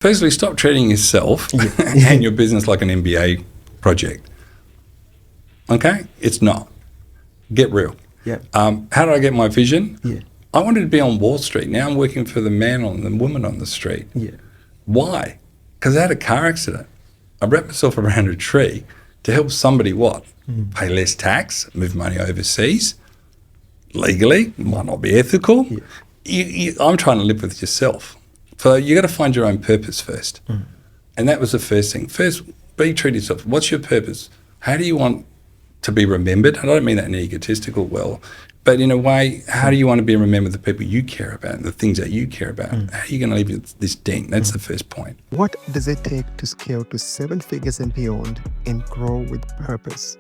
Firstly, stop treating yourself and your business like an MBA project. Okay? It's not. Get real. Yeah. How did I get my vision? Yeah. I wanted to be on Wall Street. Now I'm working for the man and the woman on the street. Yeah. Why? Because I had a car accident. I wrapped myself around a tree to help somebody what? Pay less tax, move money overseas, legally, might not be ethical. Yeah. I'm trying to live with yourself. So you got to find your own purpose first. And that was the first thing. First, be true to yourself. What's your purpose? How do you want to be remembered? I don't mean that in an egotistical well, but in a way, how do you want to be remembered, the people you care about, and the things that you care about? How are you going to leave this dent? That's the first point. What does it take to scale to 7 figures and beyond and grow with purpose?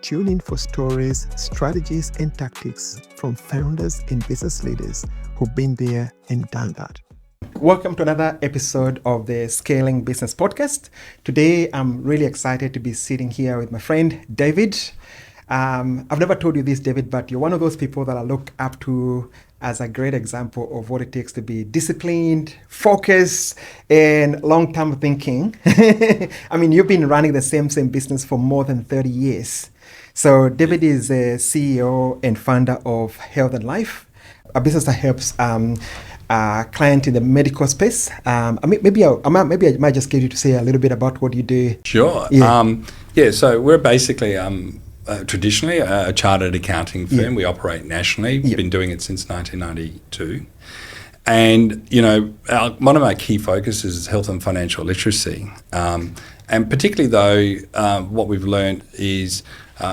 Tune in for stories, strategies, and tactics from founders and business leaders who've been there and done that. Welcome to another episode of the Scaling Business Podcast. Today, I'm really excited to be sitting here with my friend, David. I've never told you this, David, but you're one of those people that I look up to as a great example of what it takes to be disciplined, focused, and long-term thinking. I mean, you've been running the same business for more than 30 years. So David is a CEO and founder of Health and Life, a business that helps client in the medical space. Maybe I might just get you to say a little bit about what you do. Sure. So we're basically traditionally a chartered accounting firm. Yeah. We operate nationally. We've been doing it since 1992. And, one of our key focuses is health and financial literacy. And particularly though, what we've learned is,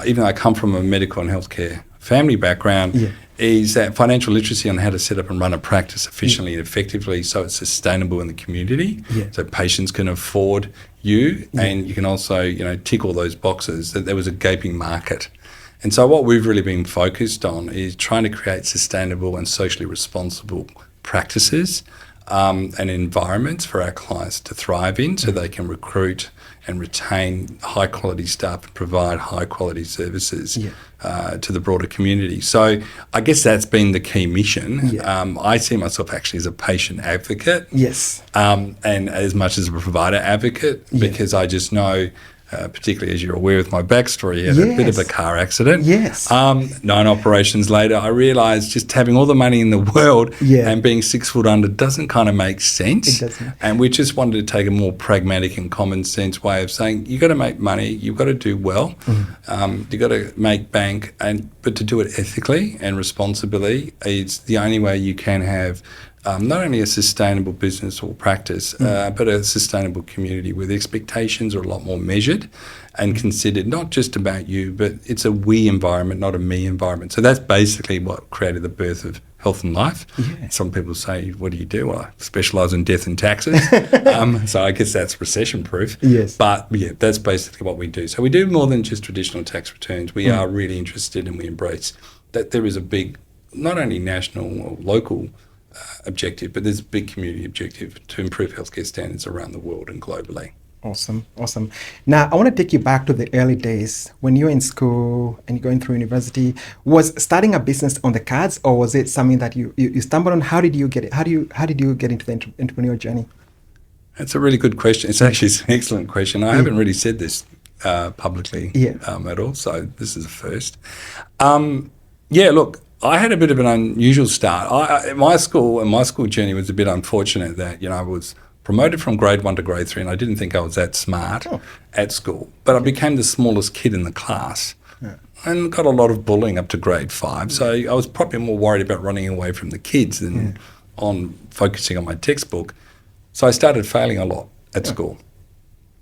even though I come from a medical and healthcare family background, is that financial literacy on how to set up and run a practice efficiently and effectively so it's sustainable in the community, so patients can afford you, and you can also, tick all those boxes, that there was a gaping market. And so what we've really been focused on is trying to create sustainable and socially responsible practices and environments for our clients to thrive in, so they can recruit and retain high quality staff and provide high quality services to the broader community. So I guess that's been the key mission. I see myself actually as a patient advocate. And as much as a provider advocate, because I just know, particularly as you're aware with my backstory, I had a bit of a car accident. 9 operations later, I realised just having all the money in the world and being 6 foot under doesn't kind of make sense. It doesn't. And we just wanted to take a more pragmatic and common sense way of saying, you've got to make money, you've got to do well, you've got to make bank, but to do it ethically and responsibly is the only way you can have not only a sustainable business or practice, but a sustainable community where the expectations are a lot more measured and considered, not just about you, but it's a we environment, not a me environment. So that's basically what created the birth of Health and Life. Some people say, what do you do? Well, I specialise in death and taxes. So I guess that's recession proof. But that's basically what we do. So we do more than just traditional tax returns. We are really interested, and we embrace that there is a big, not only national or local objective, but there's a big community objective to improve healthcare standards around the world and globally. Awesome. Now, I want to take you back to the early days when you were in school and going through university. Was starting a business on the cards, or was it something that you stumbled on? How did you get it? How did you get into the entrepreneurial journey? That's a really good question. It's actually an excellent question. I haven't really said this publicly at all, so this is a first. Look, I had a bit of an unusual start. My school journey was a bit unfortunate that, I was promoted from grade 1 to grade 3, and I didn't think I was that smart at school. But I became the smallest kid in the class and got a lot of bullying up to grade 5. So I was probably more worried about running away from the kids than on focusing on my textbook. So I started failing a lot at school.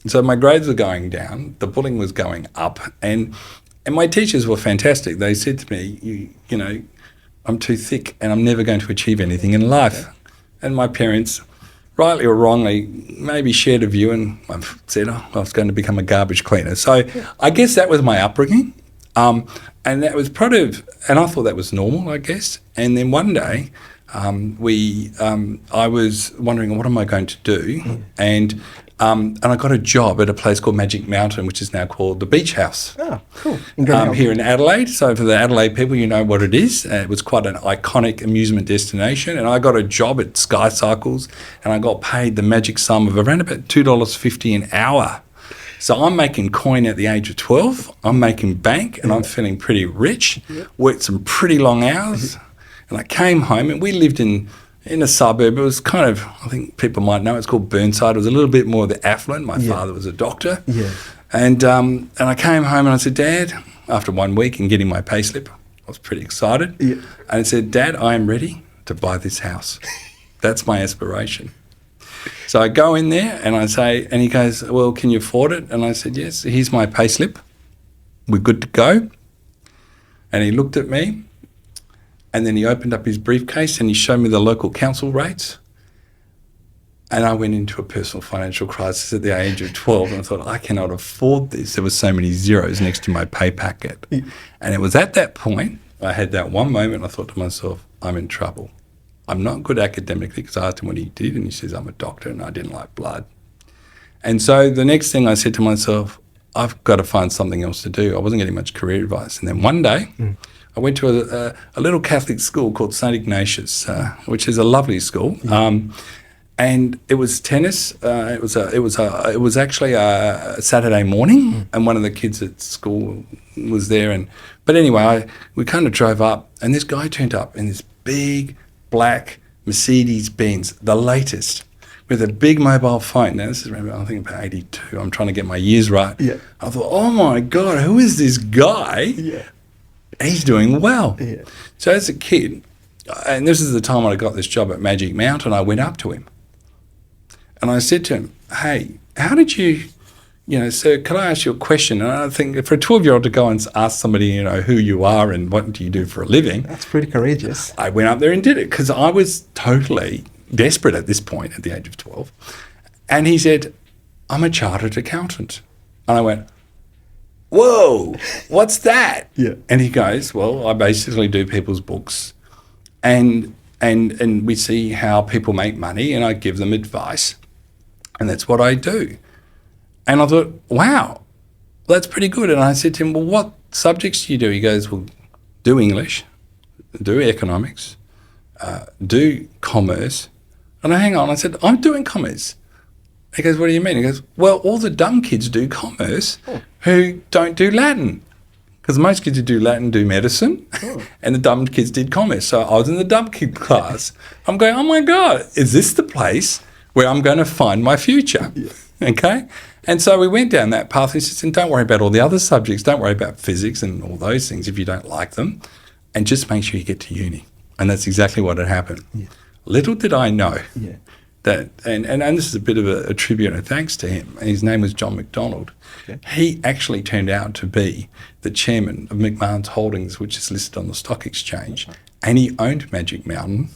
So my grades were going down, the bullying was going up, and my teachers were fantastic. They said to me, I'm too thick and I'm never going to achieve anything in life. And my parents, rightly or wrongly, maybe shared a view, and I said, I was going to become a garbage cleaner. So I guess that was my upbringing. And that was and I thought that was normal, I guess. And then one day, I was wondering, what am I going to do? And I got a job at a place called Magic Mountain, which is now called the Beach House. Oh, cool. Here in Adelaide. So for the Adelaide people, you know what it is. It was quite an iconic amusement destination. And I got a job at Sky Cycles, and I got paid the magic sum of around about $2.50 an hour. So I'm making coin at the age of 12. I'm making bank, and I'm feeling pretty rich. Worked some pretty long hours. And I came home, and we lived in a suburb. It was kind of, I think people might know, it's called Burnside. It was a little bit more of the affluent. My father was a doctor. Yeah. And I came home and I said, Dad, after 1 week and getting my payslip, I was pretty excited. Yeah. And I said, Dad, I am ready to buy this house. That's my aspiration. So I go in there and I say, and he goes, well, can you afford it? And I said, yes, here's my payslip. We're good to go. And he looked at me, and then he opened up his briefcase and he showed me the local council rates. And I went into a personal financial crisis at the age of 12, and I thought, I cannot afford this. There were so many zeros next to my pay packet. Yeah. And it was at that point, I had that one moment, and I thought to myself, I'm in trouble. I'm not good academically, because I asked him what he did, and he says, I'm a doctor and I didn't like blood. And so the next thing I said to myself, I've got to find something else to do. I wasn't getting much career advice. And then one day, I went to a little Catholic school called St. Ignatius, which is a lovely school. And it was tennis. It was actually a Saturday morning, and one of the kids at school was there. But anyway, we kind of drove up, and this guy turned up in this big black Mercedes Benz, the latest, with a big mobile phone. Now this is around, I think, about 82. I'm trying to get my years right. Yeah. I thought, oh my God, who is this guy? Yeah. He's doing well. Yeah. So as a kid, and this is the time when I got this job at Magic Mountain, I went up to him. And I said to him, hey, how did you, sir, can I ask you a question? And I think for a 12-year-old to go and ask somebody, who you are and what do you do for a living. That's pretty courageous. I went up there and did it because I was totally desperate at this point at the age of 12. And he said, I'm a chartered accountant. And I went, whoa, what's that? Yeah. And he goes, well, I basically do people's books and we see how people make money, and I give them advice. And that's what I do. And I thought, wow, that's pretty good. And I said to him, well, what subjects do you do? He goes, well, do English, do economics, do commerce. And I hang on, I said, I'm doing commerce. He goes, what do you mean? He goes, well, all the dumb kids do commerce who don't do Latin. Because most kids who do Latin do medicine, and the dumb kids did commerce. So I was in the dumb kid class. I'm going, oh my God, is this the place where I'm going to find my future? Yeah. Okay? And so we went down that path. He said, don't worry about all the other subjects. Don't worry about physics and all those things if you don't like them. And just make sure you get to uni. And that's exactly what had happened. Yeah. Little did I know that, and this is a bit of a tribute and a thanks to him, and his name was John McDonald. Okay. He actually turned out to be the chairman of McMahon's Holdings, which is listed on the stock exchange, and he owned Magic Mountain,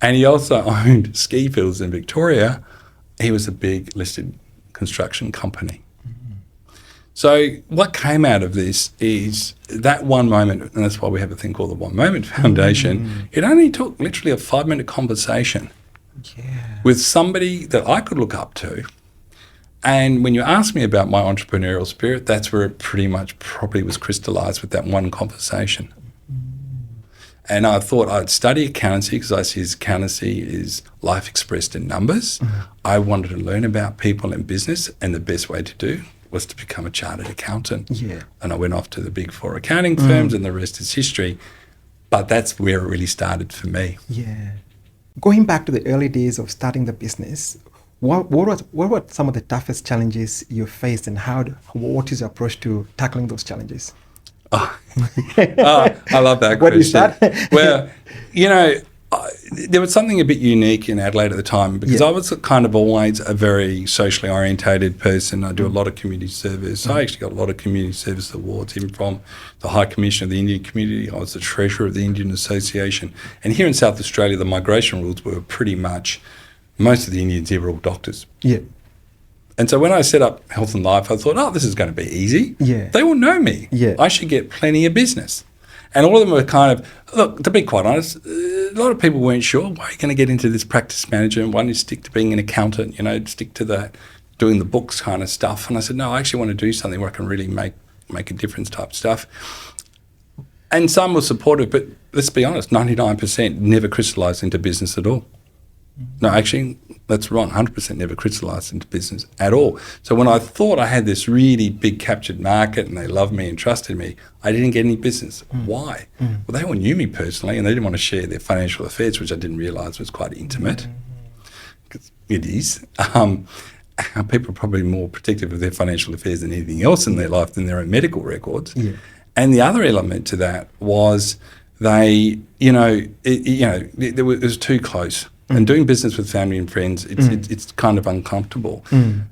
and he also owned ski fields in Victoria. He was a big listed construction company. So what came out of this is that one moment, and that's why we have a thing called the One Moment Foundation. It only took literally a 5-minute conversation with somebody that I could look up to. And when you ask me about my entrepreneurial spirit, that's where it pretty much probably was crystallized with that one conversation. And I thought I'd study accountancy because I see accountancy is life expressed in numbers. I wanted to learn about people and business, and the best way to do was to become a chartered accountant. Yeah. And I went off to the big 4 accounting firms, and the rest is history. But that's where it really started for me. Yeah. Going back to the early days of starting the business, what were some of the toughest challenges you faced, and what is your approach to tackling those challenges? I love that question. Where do you start? Well, there was something a bit unique in Adelaide at the time because I was kind of always a very socially orientated person. I do a lot of community service. I actually got a lot of community service awards, even from the High Commission of the Indian Community. I was the treasurer of the Indian Association. And here in South Australia, the migration rules were pretty much, most of the Indians here were all doctors. Yeah. And so when I set up Health and Life, I thought, this is going to be easy. Yeah. They will know me. Yeah. I should get plenty of business. And all of them were kind of, look, to be quite honest, a lot of people weren't sure, why are you going to get into this practice manager and why don't you stick to being an accountant, stick to that, doing the books kind of stuff. And I said, no, I actually want to do something where I can really make a difference type stuff. And some were supportive, but let's be honest, 99% never crystallised into business at all. No, actually, that's wrong. 100% never crystallised into business at all. So when I thought I had this really big captured market and they loved me and trusted me, I didn't get any business. Why? Well, they all knew me personally and they didn't want to share their financial affairs, which I didn't realise was quite intimate. Because it is. People are probably more protective of their financial affairs than anything else in their life than their own medical records. Yeah. And the other element to that was it was too close. And doing business with family and friends, it's kind of uncomfortable.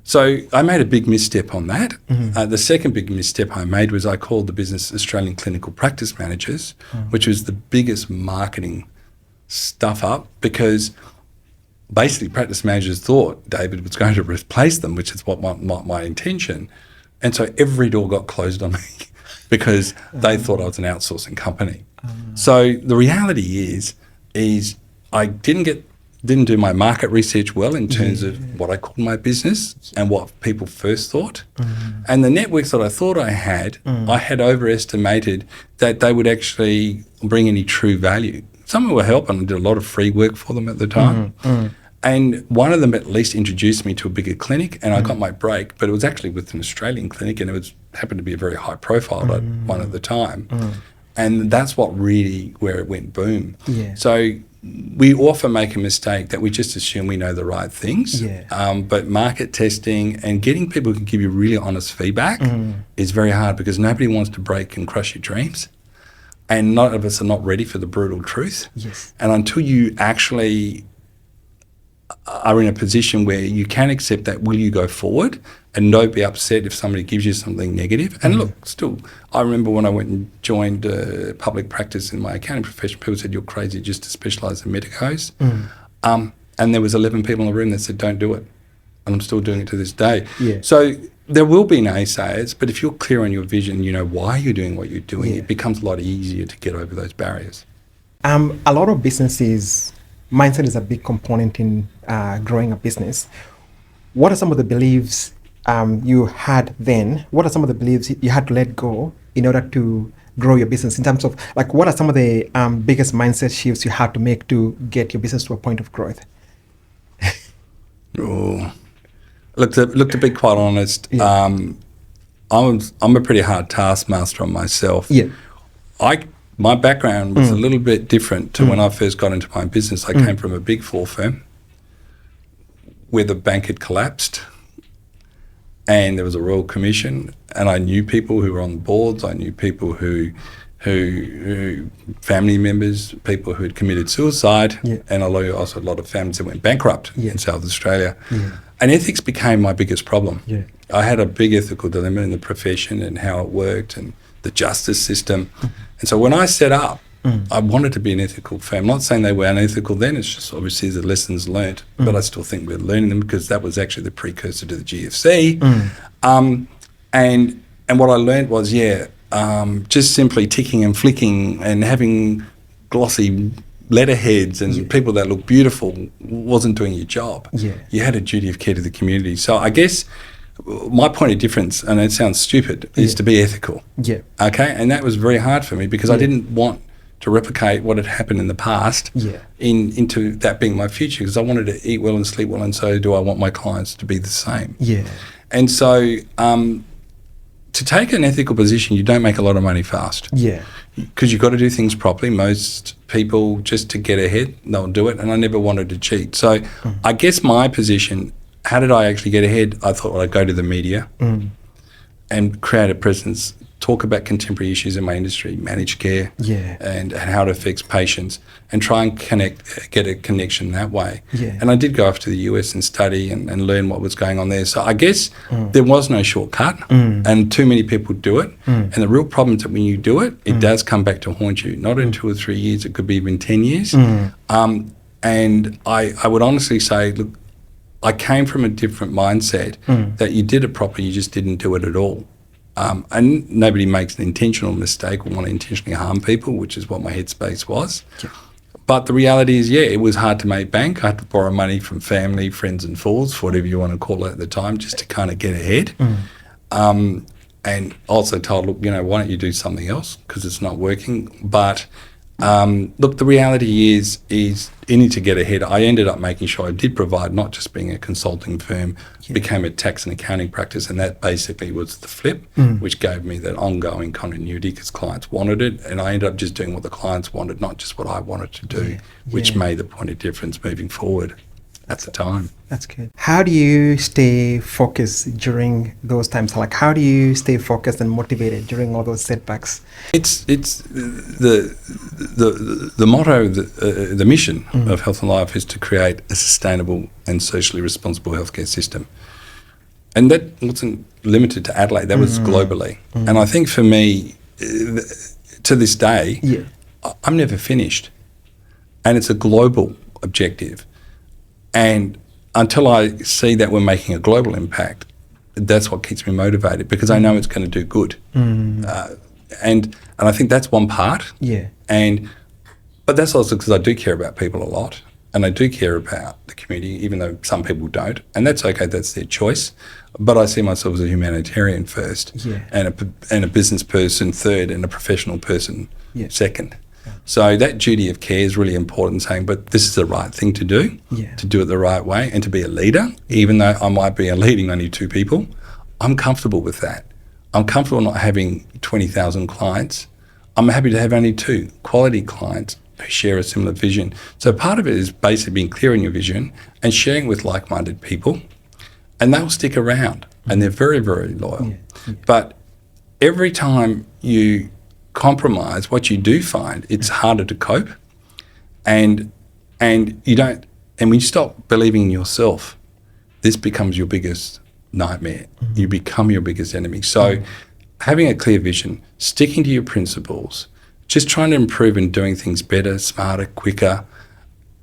So I made a big misstep on that. The second big misstep I made was I called the business Australian Clinical Practice Managers, which was the biggest marketing stuff up because basically practice managers thought David was going to replace them, which is what my intention. And so every door got closed on me because they thought I was an outsourcing company. So the reality is I didn't do my market research well in terms of what I called my business and what people first thought. And the networks that I thought I had overestimated that they would actually bring any true value. Some were helping. I did a lot of free work for them at the time. And one of them at least introduced me to a bigger clinic and I got my break, but it was actually with an Australian clinic and it happened to be a very high profile one at the time. And that's where it went boom. Yeah. So we often make a mistake that we just assume we know the right things. Yeah. But market testing and getting people who can give you really honest feedback is very hard because nobody wants to break and crush your dreams. And none of us are not ready for the brutal truth. Yes. And until you actually are in a position where you can accept that, will you go forward and don't be upset if somebody gives you something negative? And look, still, I remember when I went and joined public practice in my accounting profession, people said, you're crazy just to specialise in medicos. And there was 11 people in the room that said, don't do it. And I'm still doing it to this day. Yeah. So there will be naysayers, but if you're clear on your vision, you know why you're doing what you're doing, it becomes a lot easier to get over those barriers. A lot of businesses, mindset is a big component in growing a business. What are some of the beliefs you had then? What are some of the beliefs you had to let go in order to grow your business? In terms of, like, what are some of the biggest mindset shifts you had to make to get your business to a point of growth? Look, to be quite honest, I'm a pretty hard taskmaster on myself. Yeah. My background was a little bit different to when I first got into my business. I came from a big 4 firm where the bank had collapsed and there was a Royal Commission and I knew people who were on the boards. I knew people who family members, people who had committed suicide, and also a lot of families that went bankrupt in South Australia. Yeah. And ethics became my biggest problem. Yeah. I had a big ethical dilemma in the profession and how it worked and the justice system. And so when I set up, I wanted to be an ethical firm. I'm not saying they were unethical then, it's just obviously the lessons learnt, but I still think we're learning them because that was actually the precursor to the GFC. And what I learned was, just simply ticking and flicking and having glossy letterheads and people that look beautiful wasn't doing your job. Yeah. You had a duty of care to the community. So I guess my point of difference, and it sounds stupid, is to be ethical. Yeah. Okay? And that was very hard for me because I didn't want to replicate what had happened in the past into that being my future because I wanted to eat well and sleep well, and so do I want my clients to be the same. Yeah. And so to take an ethical position, you don't make a lot of money fast. Yeah. Because you've got to do things properly. Most people, just to get ahead, they'll do it, and I never wanted to cheat. So I guess my position, how did I actually get ahead? I thought, well, I'd go to the media and create a presence, talk about contemporary issues in my industry, managed care, and how it affects patients, and try and get a connection that way. Yeah. And I did go off to the US and study and learn what was going on there. So I guess there was no shortcut, and too many people do it. And the real problem is that when you do it, it does come back to haunt you. Not in 2 or 3 years, it could be even 10 years. And I would honestly say, look, I came from a different mindset that you did it properly, you just didn't do it at all. And nobody makes an intentional mistake or want to intentionally harm people, which is what my headspace was. Yeah. But the reality is, it was hard to make bank. I had to borrow money from family, friends and fools, whatever you want to call it at the time, just to kind of get ahead. And also told, look, why don't you do something else because it's not working. But look, the reality is you need to get ahead. I ended up making sure I did provide, not just being a consulting firm, became a tax and accounting practice, and that basically was the flip, which gave me that ongoing continuity because clients wanted it, and I ended up just doing what the clients wanted, not just what I wanted to do, which made the point of difference moving forward at the time. That's good. How do you stay focused during those times? Like, how do you stay focused and motivated during all those setbacks? It's the motto, the mission of Health and Life is to create a sustainable and socially responsible healthcare system. And that wasn't limited to Adelaide, that was globally. And I think for me, to this day, I'm never finished. And it's a global objective. And until I see that we're making a global impact, that's what keeps me motivated because I know it's going to do good. And I think that's one part. But that's also because I do care about people a lot and I do care about the community, even though some people don't. And that's okay, that's their choice. But I see myself as a humanitarian first and a business person third and a professional person second. So that duty of care is really important, saying, but this is the right thing to do it the right way and to be a leader, even though I might be leading only 2 people. I'm comfortable with that. I'm comfortable not having 20,000 clients. I'm happy to have only 2 quality clients who share a similar vision. So part of it is basically being clear on your vision and sharing with like-minded people, and they'll stick around and they're very, very loyal. But every time you compromise, what you do find, it's harder to cope, and you don't. And when you stop believing in yourself, this becomes your biggest nightmare. You become your biggest enemy. So, having a clear vision, sticking to your principles, just trying to improve and doing things better, smarter, quicker.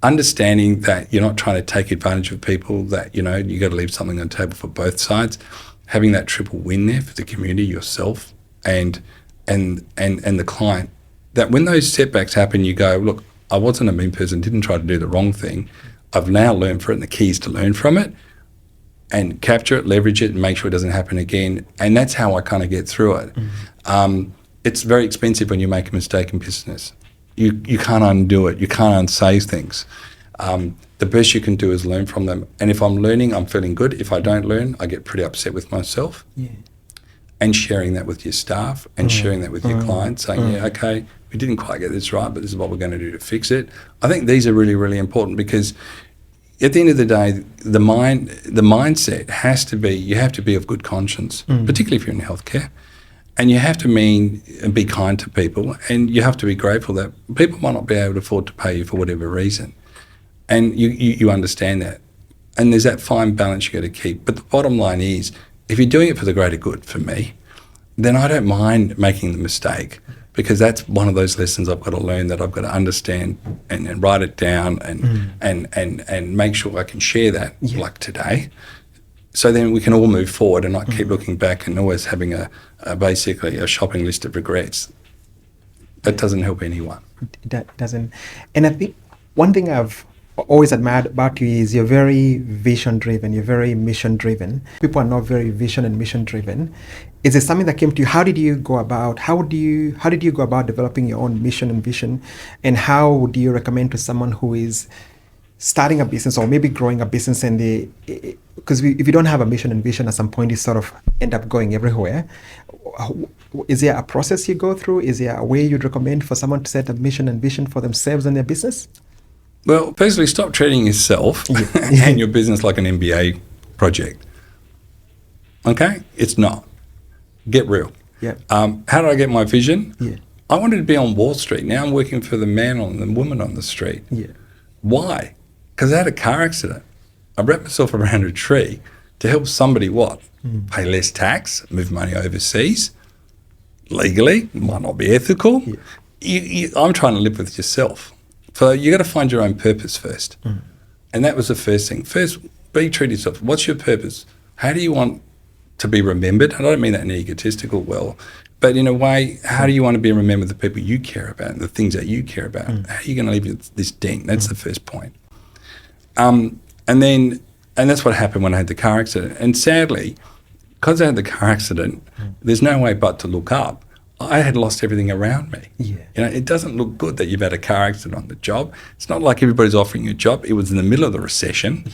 Understanding that you're not trying to take advantage of people. That you got to leave something on the table for both sides. Having that triple win there for the community, yourself, and the client, that when those setbacks happen, you go, look, I wasn't a mean person, didn't try to do the wrong thing. I've now learned from it, and the key is to learn from it and capture it, leverage it, and make sure it doesn't happen again. And that's how I kind of get through it. It's very expensive when you make a mistake in business. You can't undo it. You can't unsay things. The best you can do is learn from them. And if I'm learning, I'm feeling good. If I don't learn, I get pretty upset with myself. And sharing that with your staff and sharing that with your clients, saying, okay, we didn't quite get this right, but this is what we're going to do to fix it. I think these are really, really important because at the end of the day, the mindset has to be, you have to be of good conscience, particularly if you're in healthcare, and you have to mean and be kind to people, and you have to be grateful that people might not be able to afford to pay you for whatever reason. And you understand that. And there's that fine balance you got to keep. But the bottom line is, if you're doing it for the greater good, for me, then I don't mind making the mistake because that's one of those lessons I've got to learn, that I've got to understand and write it down and make sure I can share that like today. So then we can all move forward and not keep looking back and always having basically a shopping list of regrets. That doesn't help anyone. That doesn't. And I think one thing I've always admired about you is you're very vision driven, you're very mission driven. People are not very vision and mission driven. Is it something that came to you? How did you go about developing your own mission and vision? And how would you recommend to someone who is starting a business or maybe growing a business, and because if you don't have a mission and vision, at some point you sort of end up going everywhere. Is there a process you go through? Is there a way you'd recommend for someone to set a mission and vision for themselves and their business? Well, firstly, stop treating yourself and your business like an MBA project. Okay? It's not. Get real. How did I get my vision? I wanted to be on Wall Street. Now I'm working for the man and the woman on the street. Why? Because I had a car accident. I wrapped myself around a tree to help somebody pay less tax, move money overseas, legally, might not be ethical. I'm trying to live with yourself. So you got to find your own purpose first. And that was the first thing. First, be true to yourself. What's your purpose? How do you want to be remembered. And I don't mean that in an egotistical well, but in a way, how do you want to be remembered? The people you care about, and the things that you care about. How are you going to leave this dent? That's the first point. And that's what happened when I had the car accident. And sadly, because I had the car accident, there's no way but to look up. I had lost everything around me. Yeah. You know, it doesn't look good that you've had a car accident on the job. It's not like everybody's offering you a job. It was in the middle of the recession.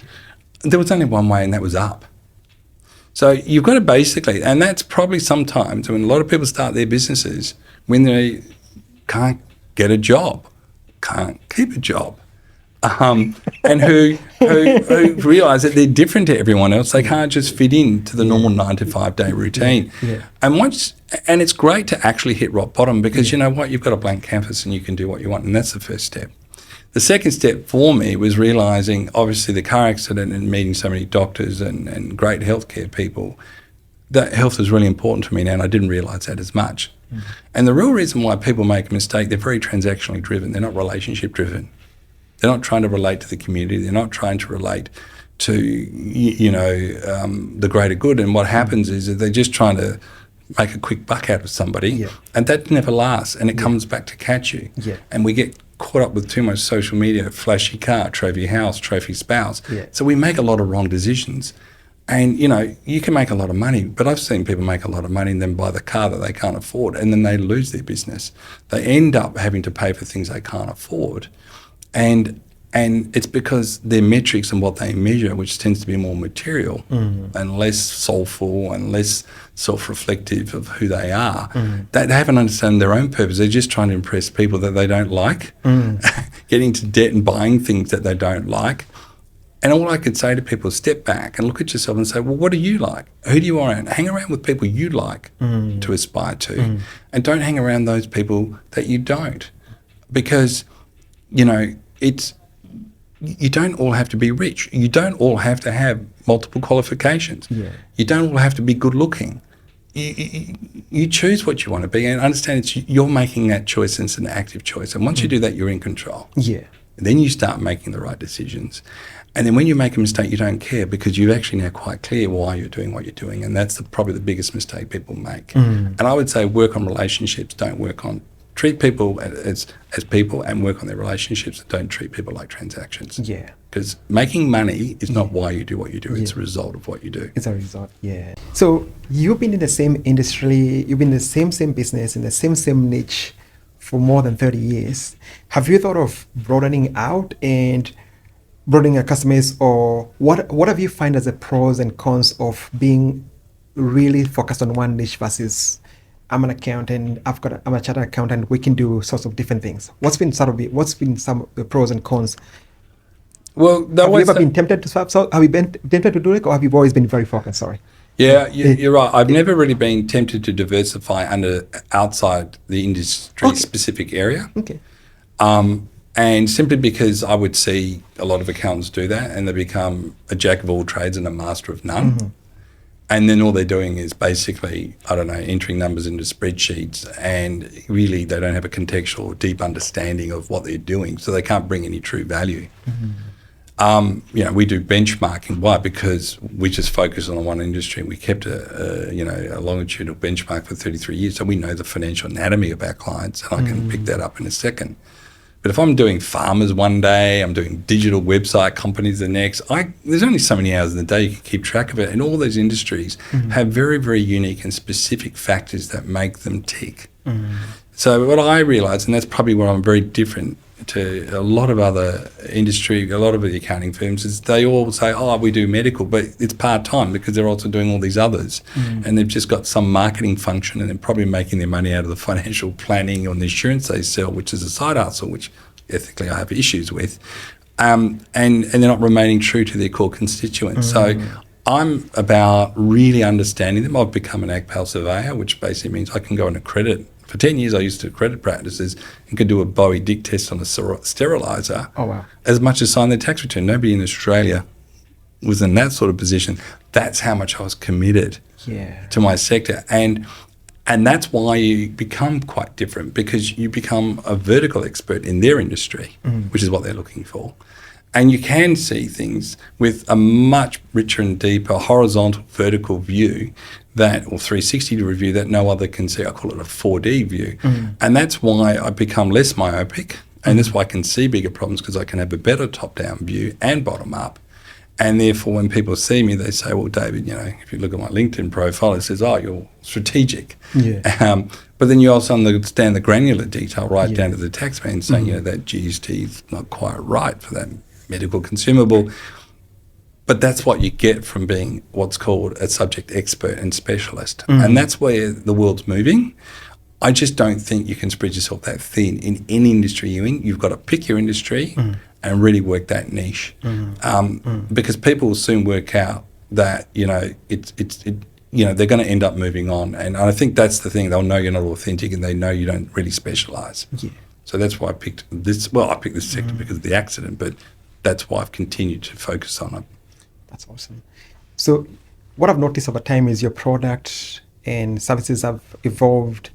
There was only one way, and that was up. So you've got to basically, and that's probably sometimes when a lot of people start their businesses, when they can't get a job, can't keep a job, and who realise that they're different to everyone else. They can't just fit into the normal 9 to 5 day routine. Yeah. And it's great to actually hit rock bottom because you know what, you've got a blank canvas and you can do what you want, and that's the first step. The second step for me was realising, obviously, the car accident and meeting so many doctors and great healthcare people, that health is really important to me now, and I didn't realise that as much. And the real reason why people make a mistake, they're very transactionally driven. They're not relationship driven. They're not trying to relate to the community. They're not trying to relate to, the greater good. And what happens is that they're just trying to make a quick buck out of somebody, and that never lasts, and it comes back to catch you. Yeah. And we get caught up with too much social media, flashy car, trophy house, trophy spouse. Yeah. So we make a lot of wrong decisions. And, you can make a lot of money, but I've seen people make a lot of money and then buy the car that they can't afford, and then they lose their business. They end up having to pay for things they can't afford. And it's because their metrics and what they measure, which tends to be more material and less soulful and less self-reflective of who they are, they haven't understood their own purpose. They're just trying to impress people that they don't like, getting into debt and buying things that they don't like. And all I could say to people is step back and look at yourself and say, well, what do you like? Who do you want around? Hang around with people you like to aspire to, and don't hang around those people that you don't. Because, you don't all have to be rich. You don't all have to have multiple qualifications. Yeah. You don't all have to be good looking. You choose what you want to be, and understand you're making that choice, and it's an active choice. And once you do that, you're in control. Yeah. And then you start making the right decisions. And then when you make a mistake, you don't care because you're actually now quite clear why you're doing what you're doing. And that's probably the biggest mistake people make. And I would say work on relationships, don't work on treat people as people, and work on their relationships, and don't treat people like transactions. Yeah. Because making money is not why you do what you do, it's a result of what you do. It's a result, yeah. So you've been in the same industry, you've been in the same business, in the same niche for more than 30 years. Have you thought of broadening out and broadening your customers, or what have you find as the pros and cons of being really focused on one niche versus I'm an accountant, I'm a chartered accountant, we can do sorts of different things. What's been some of the pros and cons? Well, have you ever been tempted to swap? So have you been tempted to do it, or have you always been very focused? Sorry. Yeah, you're right. I've never really been tempted to diversify outside the industry specific area. Okay. And simply because I would see a lot of accountants do that, and they become a jack of all trades and a master of none. And then all they're doing is basically, entering numbers into spreadsheets, and really they don't have a contextual or deep understanding of what they're doing, so they can't bring any true value. We do benchmarking. Why? Because we just focus on one industry. We kept a longitudinal benchmark for 33 years, so we know the financial anatomy of our clients, and I can pick that up in a second. But if I'm doing farmers one day, I'm doing digital website companies the next, there's only so many hours in the day you can keep track of it. And all those industries have very, very unique and specific factors that make them tick. So what I realise, and that's probably where I'm very different to a lot of other industry, a lot of the accounting firms, is they all say, we do medical, but it's part-time because they're also doing all these others. And they've just got some marketing function, and they're probably making their money out of the financial planning or the insurance they sell, which is a side hustle, which ethically I have issues with. And they're not remaining true to their core constituents. So I'm about really understanding them. I've become an ACPAL surveyor, which basically means I can go and accredit. For 10 years, I used to accredit practices and could do a Bowie Dick test on a steriliser as much as sign their tax return. Nobody in Australia was in that sort of position. That's how much I was committed to my sector. And that's why you become quite different, because you become a vertical expert in their industry, which is what they're looking for. And you can see things with a much richer and deeper horizontal, vertical view or 360 review that no other can see. I call it a 4D view. And that's why I become less myopic. And that's why I can see bigger problems, because I can have a better top-down view and bottom-up. And therefore, when people see me, they say, well, David, if you look at my LinkedIn profile, it says, oh, you're strategic. Yeah. But then you also understand the granular detail right down to the tax man saying, that GST is not quite right for that medical consumable. But that's what you get from being what's called a subject expert and specialist. And that's where the world's moving. I just don't think you can spread yourself that thin in any industry you're in. You've got to pick your industry and really work that niche, because people will soon work out that they're going to end up moving on. And I think that's the thing. They'll know you're not authentic, and they know you don't really specialise. Yeah. So that's why I picked this. Well, I picked this sector because of the accident, but that's why I've continued to focus on it. That's awesome. So what I've noticed over time is your product and services have evolved.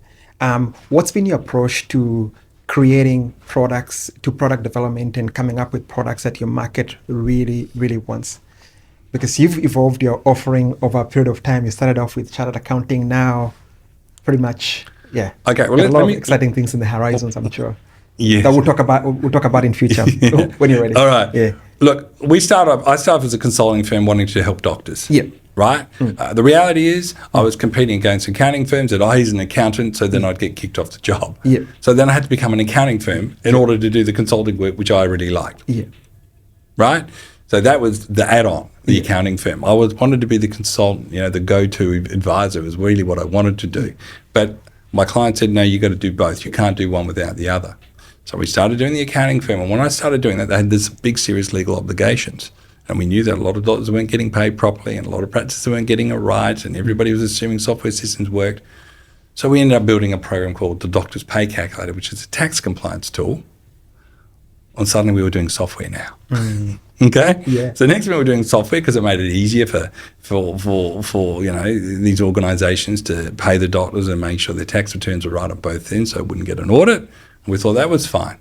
What's been your approach to creating products, to product development, and coming up with products that your market really, really wants? Because you've evolved your offering over a period of time. You started off with chartered accounting, now pretty much, yeah. Okay, well, a lot of exciting things in the horizons, I'm sure. Yeah. That we'll talk about in future when you're ready. All right. Yeah. Look, I started off as a consulting firm wanting to help doctors. Yeah. Right? The reality is I was competing against accounting firms that he's an accountant, so then I'd get kicked off the job. Yeah. So then I had to become an accounting firm in order to do the consulting work, which I really liked. Yeah. Right? So that was the add-on, the accounting firm. I wanted to be the consultant, the go-to advisor was really what I wanted to do. But my client said, no, you got to do both. You can't do one without the other. So we started doing the accounting firm. And when I started doing that, they had this big, serious legal obligations. And we knew that a lot of doctors weren't getting paid properly and a lot of practices weren't getting it right, and everybody was assuming software systems worked. So we ended up building a program called the Doctor's Pay Calculator, which is a tax compliance tool. And suddenly we were doing software now. Okay? Yeah. So next we were doing software because it made it easier for these organisations to pay the doctors and make sure their tax returns were right on both ends so it wouldn't get an audit. And we thought that was fine.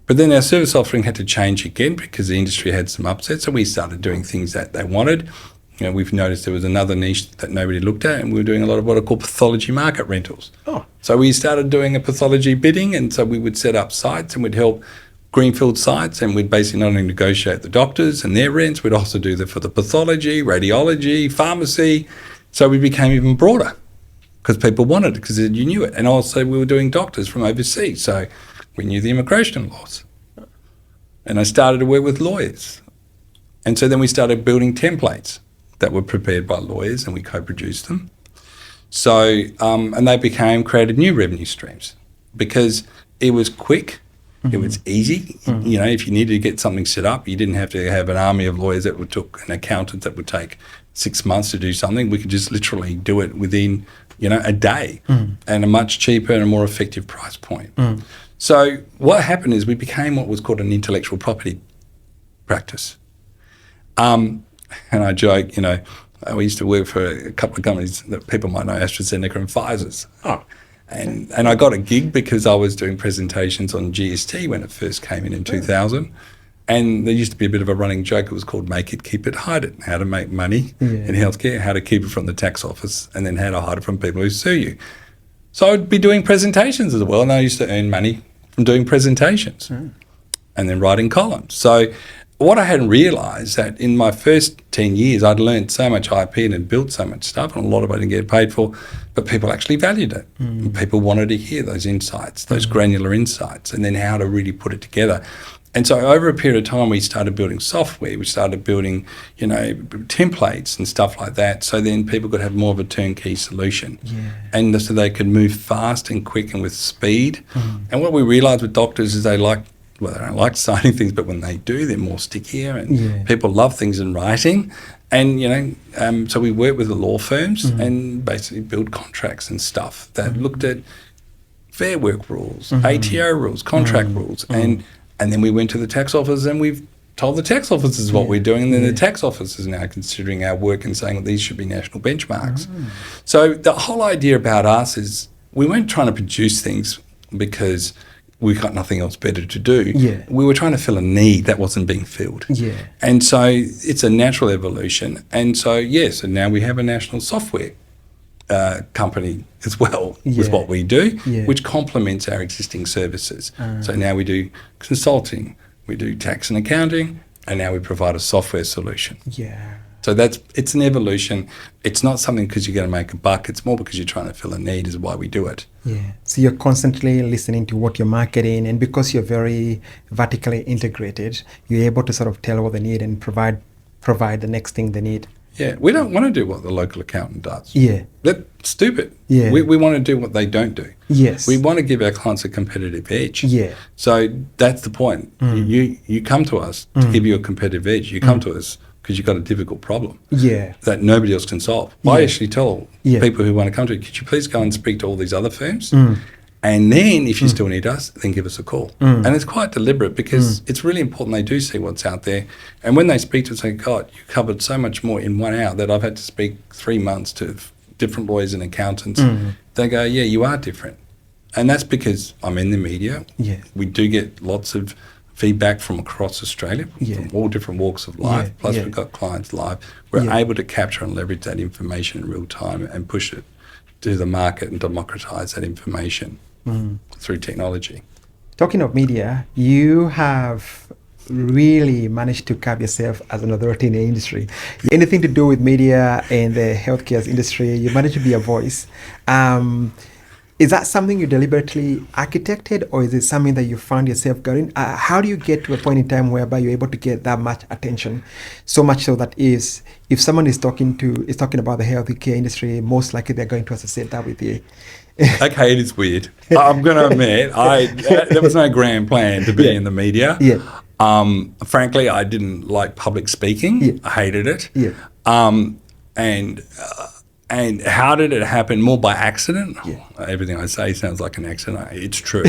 But then our service offering had to change again because the industry had some upsets, so we started doing things that they wanted. We've noticed there was another niche that nobody looked at, and we were doing a lot of what are called pathology market rentals. Oh. So we started doing a pathology bidding, and so we would set up sites and we'd help greenfield sites, and we'd basically not only negotiate the doctors and their rents, we'd also do that for the pathology, radiology, pharmacy. So we became even broader because people wanted it because you knew it. And also we were doing doctors from overseas, so we knew the immigration laws. And I started to work with lawyers. And so then we started building templates that were prepared by lawyers, and we co-produced them. So, and they created new revenue streams because it was quick, it was easy. If you needed to get something set up, you didn't have to have an army of lawyers that took an accountant that would take 6 months to do something. We could just literally do it within, a day and a much cheaper and a more effective price point. So what happened is we became what was called an intellectual property practice. And I joke, we used to work for a couple of companies that people might know, AstraZeneca and Pfizer's. Oh. And I got a gig because I was doing presentations on GST when it first came in 2000. And there used to be a bit of a running joke. It was called Make It, Keep It, Hide It. How to make money in healthcare, how to keep it from the tax office, and then how to hide it from people who sue you. So I'd be doing presentations as well, and I used to earn money from doing presentations and then writing columns. So what I hadn't realised that in my first 10 years, I'd learned so much IP and had built so much stuff, and a lot of it I didn't get paid for, but people actually valued it. And people wanted to hear those insights, those granular insights, and then how to really put it together. And so over a period of time, we started building software, we started building, templates and stuff like that, so then people could have more of a turnkey solution. Yeah. And so they could move fast and quick and with speed. And what we realised with doctors is they don't like signing things, but when they do, they're more stickier, and people love things in writing. And, so we worked with the law firms and basically build contracts and stuff that looked at fair work rules, ATO rules, contract rules, and then we went to the tax office and we've told the tax offices what we're doing, and then the tax office is now considering our work and saying, well, these should be national benchmarks. So the whole idea about us is we weren't trying to produce things because we got nothing else better to do. Yeah. We were trying to fill a need that wasn't being filled. Yeah. And so it's a natural evolution. And so, yes, and now we have a national software company as well with what we do, which complements our existing services. So now we do consulting, we do tax and accounting, and now we provide a software solution. Yeah. So it's an evolution. It's not something because you're going to make a buck. It's more because you're trying to fill a need is why we do it. Yeah. So you're constantly listening to what you're marketing, and because you're very vertically integrated, you're able to sort of tell what they need and provide the next thing they need. Yeah. We don't want to do what the local accountant does. Yeah. That's stupid. Yeah. We want to do what they don't do. Yes. We want to give our clients a competitive edge. Yeah. So that's the point. You come to us to give you a competitive edge. You come to us because you've got a difficult problem that nobody else can solve. I actually tell people who want to come to it, could you please go and speak to all these other firms? And then if you still need us, then give us a call. And it's quite deliberate because it's really important they do see what's out there. And when they speak to us, they go, God, you covered so much more in 1 hour that I've had to speak 3 months to different lawyers and accountants. They go, yeah, you are different. And that's because I'm in the media. Yeah. We do get lots of feedback from across Australia, from all different walks of life. Plus we've got clients live. We're able to capture and leverage that information in real time and push it to the market and democratise that information through technology. Talking of media, you have really managed to carve yourself as an authority in the industry. Anything to do with media and the healthcare industry, you managed to be a voice. Is that something you deliberately architected, or is it something that you found yourself getting? How do you get to a point in time whereby you're able to get that much attention, so much so that if someone is talking about the healthcare industry, most likely they're going to associate that with you? Okay, it is weird. I'm going to admit, there was no grand plan to be in the media. Yeah. Frankly, I didn't like public speaking. Yeah. I hated it. Yeah. And how did it happen? More by accident? Yeah. Everything I say sounds like an accident. It's true.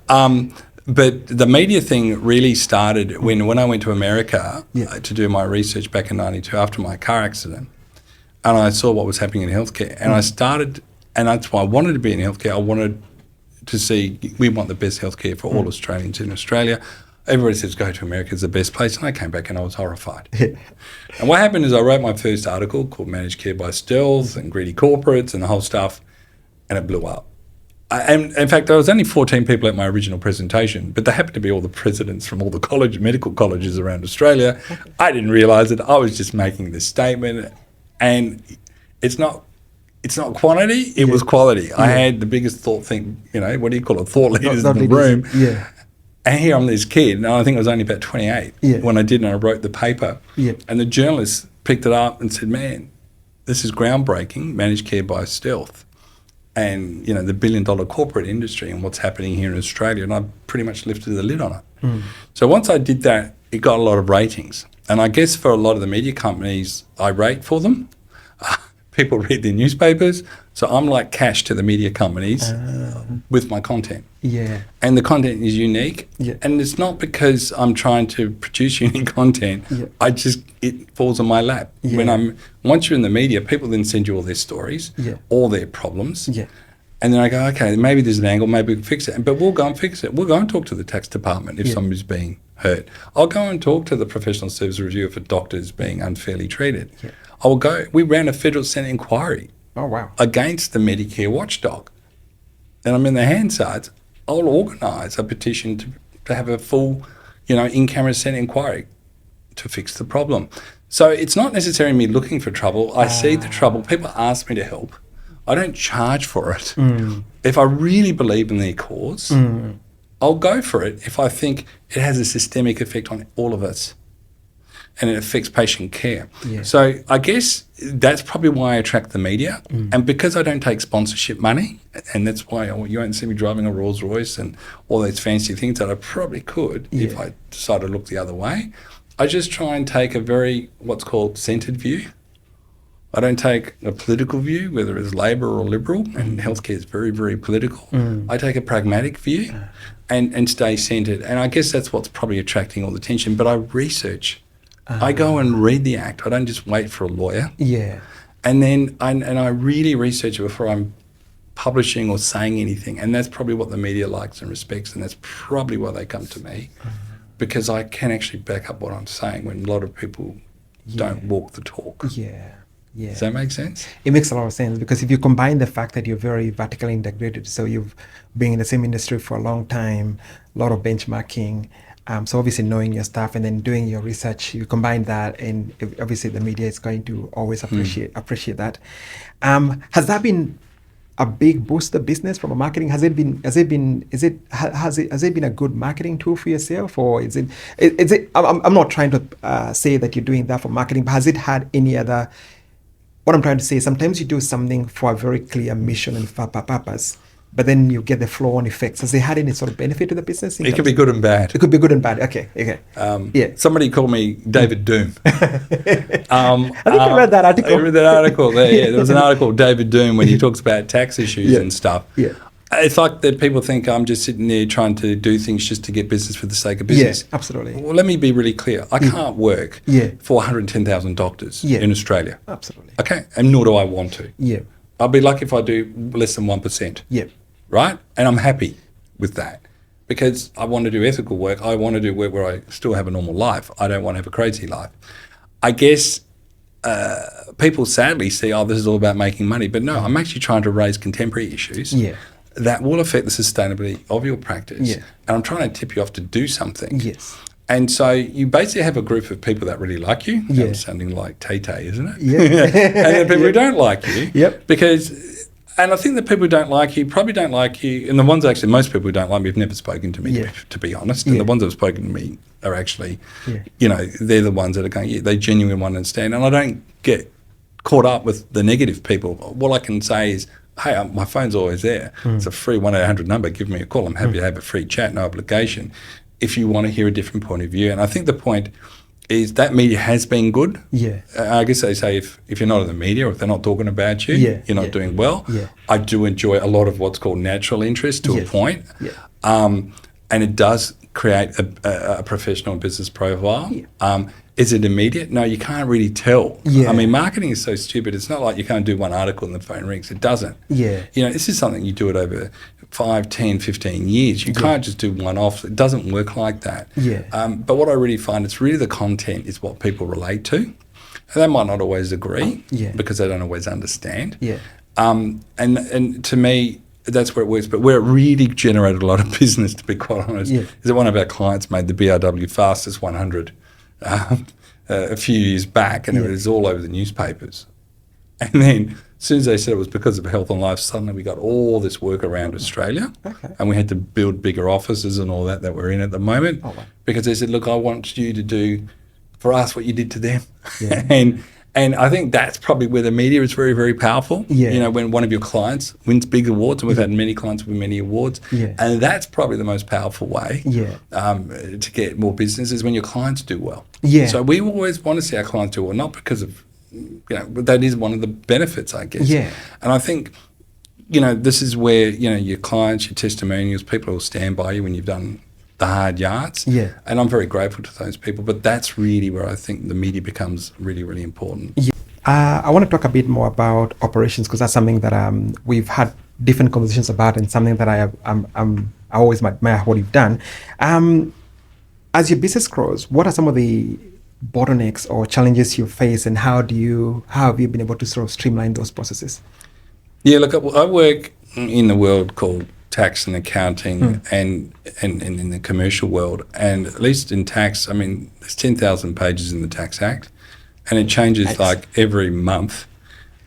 But the media thing really started when I went to America to do my research back in '92 after my car accident. And I saw what was happening in healthcare. And I started, and that's why I wanted to be in healthcare. I wanted to see, we want the best healthcare for all Australians in Australia. Everybody says go to America, it's the best place. And I came back and I was horrified. And what happened is I wrote my first article called Managed Care by Stealth and Greedy Corporates and the whole stuff, and it blew up. And in fact, there was only 14 people at my original presentation, but they happened to be all the presidents from all the medical colleges around Australia. I didn't realise it. I was just making this statement, and it's not quantity, it was quality. Yeah. I had the biggest thought leaders in the room. Yeah. And here I'm this kid, and I think I was only about 28 when I did, and I wrote the paper. Yeah. And the journalist picked it up and said, man, this is groundbreaking, Managed Care by Stealth. And, the $1 billion corporate industry and what's happening here in Australia. And I pretty much lifted the lid on it. So once I did that, it got a lot of ratings. And I guess for a lot of the media companies, I rate for them. People read their newspapers. So I'm like cash to the media companies with my content. Yeah. And the content is unique. Yeah. And it's not because I'm trying to produce unique content. Yeah. It falls on my lap. Yeah. Once you're in the media, people then send you all their stories, all their problems. Yeah. And then I go, okay, maybe there's an angle, maybe we can fix it. But we'll go and fix it. We'll go and talk to the tax department if somebody's being hurt. I'll go and talk to the professional service reviewer for doctors being unfairly treated. Yeah. We ran a federal Senate inquiry. Oh, wow. Against the Medicare watchdog. And I'm in the Hansards. I'll organise a petition to have a full, in-camera Senate inquiry to fix the problem. So it's not necessarily me looking for trouble. I see the trouble. People ask me to help. I don't charge for it. If I really believe in their cause, I'll go for it if I think it has a systemic effect on all of us and it affects patient care. Yeah. So I guess that's probably why I attract the media. And because I don't take sponsorship money, and that's why you won't see me driving a Rolls Royce and all those fancy things that I probably could if I decided to look the other way, I just try and take a very, what's called centred view. I don't take a political view, whether it's Labor or Liberal, and healthcare is very, very political. I take a pragmatic view and stay centred. And I guess that's what's probably attracting all the attention. But I research. I go and read the act. I don't just wait for a lawyer. Yeah. And then I really research it before I publishing or saying anything. And that's probably what the media likes and respects, and that's probably why they come to me, because I can actually back up what I'm saying when a lot of people don't walk the talk. Yeah. Does that make sense? It makes a lot of sense, because if you combine the fact that you're very vertically integrated, so you've been in the same industry for a long time, a lot of benchmarking, so obviously knowing your stuff and then doing your research, you combine that, and obviously the media is going to always appreciate that. Has that been a big boost to business from a marketing? Has it been a good marketing tool for yourself, or is it? I'm not trying to say that you're doing that for marketing, but has it had any other? What I'm trying to say is sometimes you do something for a very clear mission and purpose, but then you get the flow-on effects. Has it had any sort of benefit to the business? It could be good and bad. It could be good and bad. Okay. Somebody called me David Dahm. I think I read that article. I read that article there. Yeah, there was an article of David Dahm when he talks about tax issues and stuff. Yeah. It's like that people think I'm just sitting there trying to do things just to get business for the sake of business. Yeah, absolutely. Well, let me be really clear. I can't work for 110,000 doctors in Australia. Absolutely. Okay, and nor do I want to. Yeah. I'll be lucky if I do less than 1%. Yeah. Right? And I'm happy with that, because I want to do ethical work. I want to do work where I still have a normal life. I don't want to have a crazy life. I guess people sadly see, this is all about making money. But no, I'm actually trying to raise contemporary issues that will affect the sustainability of your practice. Yeah. And I'm trying to tip you off to do something. Yes. And so you basically have a group of people that really like you. Yeah. I'm sounding like Tay-Tay, isn't it? Yeah. And then people who don't like you. Yep. And I think the people who don't like you probably don't like you, and the ones actually, most people who don't like me have never spoken to me, to be honest. And the ones that have spoken to me are actually, they're the ones that are going, they genuinely want to understand. And I don't get caught up with the negative people. What I can say is, hey, my phone's always there. It's a free 1-800 number. Give me a call. I'm happy to have a free chat, no obligation, if you want to hear a different point of view. And I think the point is that media has been good. Yeah. I guess they say if you're not in the media, or if they're not talking about you, you're not doing well. Yeah. I do enjoy a lot of what's called natural interest to a point. Yeah. And it does create a professional business profile. Yeah. Is it immediate? No, you can't really tell. Yeah. I mean, marketing is so stupid. It's not like you can't do one article and the phone rings. It doesn't. Yeah. This is something you do it over 5, 10, 15 years. You can't just do one off. It doesn't work like that. Yeah. But what I really find, it's really the content is what people relate to. And they might not always agree because they don't always understand. Yeah. And to me, that's where it works. But where it really generated a lot of business, to be quite honest, is that one of our clients made the BRW Fastest 100 a few years back, and it was all over the newspapers. And then as soon as they said it was because of health and life, suddenly we got all this work around Australia. Okay. And we had to build bigger offices and all that we're in at the moment. Oh, wow. Because they said, look, I want you to do for us what you did to them. Yeah. And I think that's probably where the media is very, very powerful. Yeah. When one of your clients wins big awards, and we've had many clients win many awards, and that's probably the most powerful way to get more business is when your clients do well. Yeah. So we always want to see our clients do well, not because of, but that is one of the benefits, I guess. Yeah. And I think, this is where, your clients, your testimonials, people will stand by you when you've done the hard yards. Yeah. And I'm very grateful to those people, but that's really where I think the media becomes really, really important. Yeah. I want to talk a bit more about operations, because that's something that we've had different conversations about, and something that I always admire what you've done. As your business grows, what are some of the bottlenecks or challenges you face, and how have you been able to sort of streamline those processes? Yeah, look, I work in the world called tax and accounting and in the commercial world, and at least in tax, I mean, there's 10,000 pages in the Tax Act, and it changes like every month,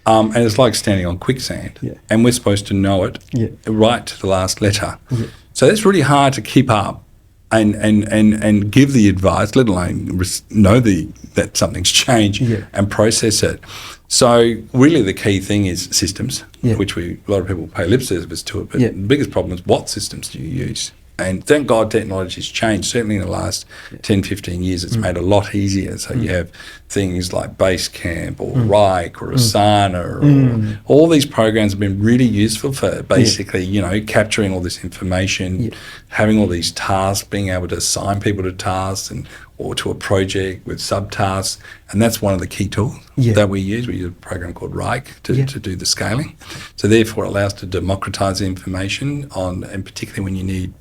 and it's like standing on quicksand, and we're supposed to know it right to the last letter. Yeah. So it's really hard to keep up and give the advice, let alone know that something's changed and process it. So really the key thing is systems, which a lot of people pay lip service to it, but the biggest problem is what systems do you use? And thank God technology's changed. Certainly in the last 10, 15 years, it's made a lot easier. So you have things like Basecamp or Rike or Asana or all these programs have been really useful for basically, capturing all this information, having all these tasks, being able to assign people to tasks and or to a project with subtasks. And that's one of the key tools that we use. We use a program called Rike to do the scaling. So therefore it allows to democratize the information and particularly when you need,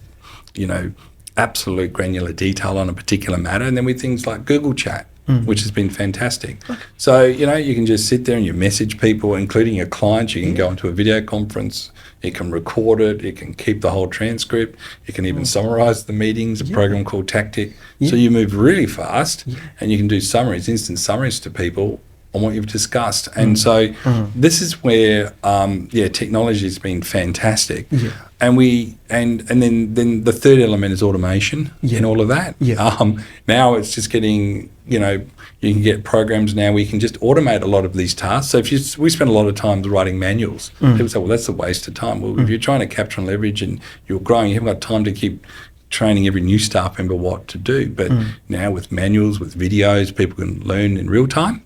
absolute granular detail on a particular matter. And then with things like Google Chat, which has been fantastic. So, you can just sit there and you message people, including your clients. You can go into a video conference, you can record it, you can keep the whole transcript, you can even summarize the meetings, a program called Tactic. So you move really fast and you can do summaries, instant summaries to people on what you've discussed. And so this is where, technology has been fantastic. And then the third element is automation in all of that. Now it's just getting, you can get programs now where you can just automate a lot of these tasks. So we spend a lot of time writing manuals. People say, well, that's a waste of time. Well, if you're trying to capture and leverage and you're growing, you haven't got time to keep training every new staff member what to do. But now with manuals, with videos, people can learn in real time.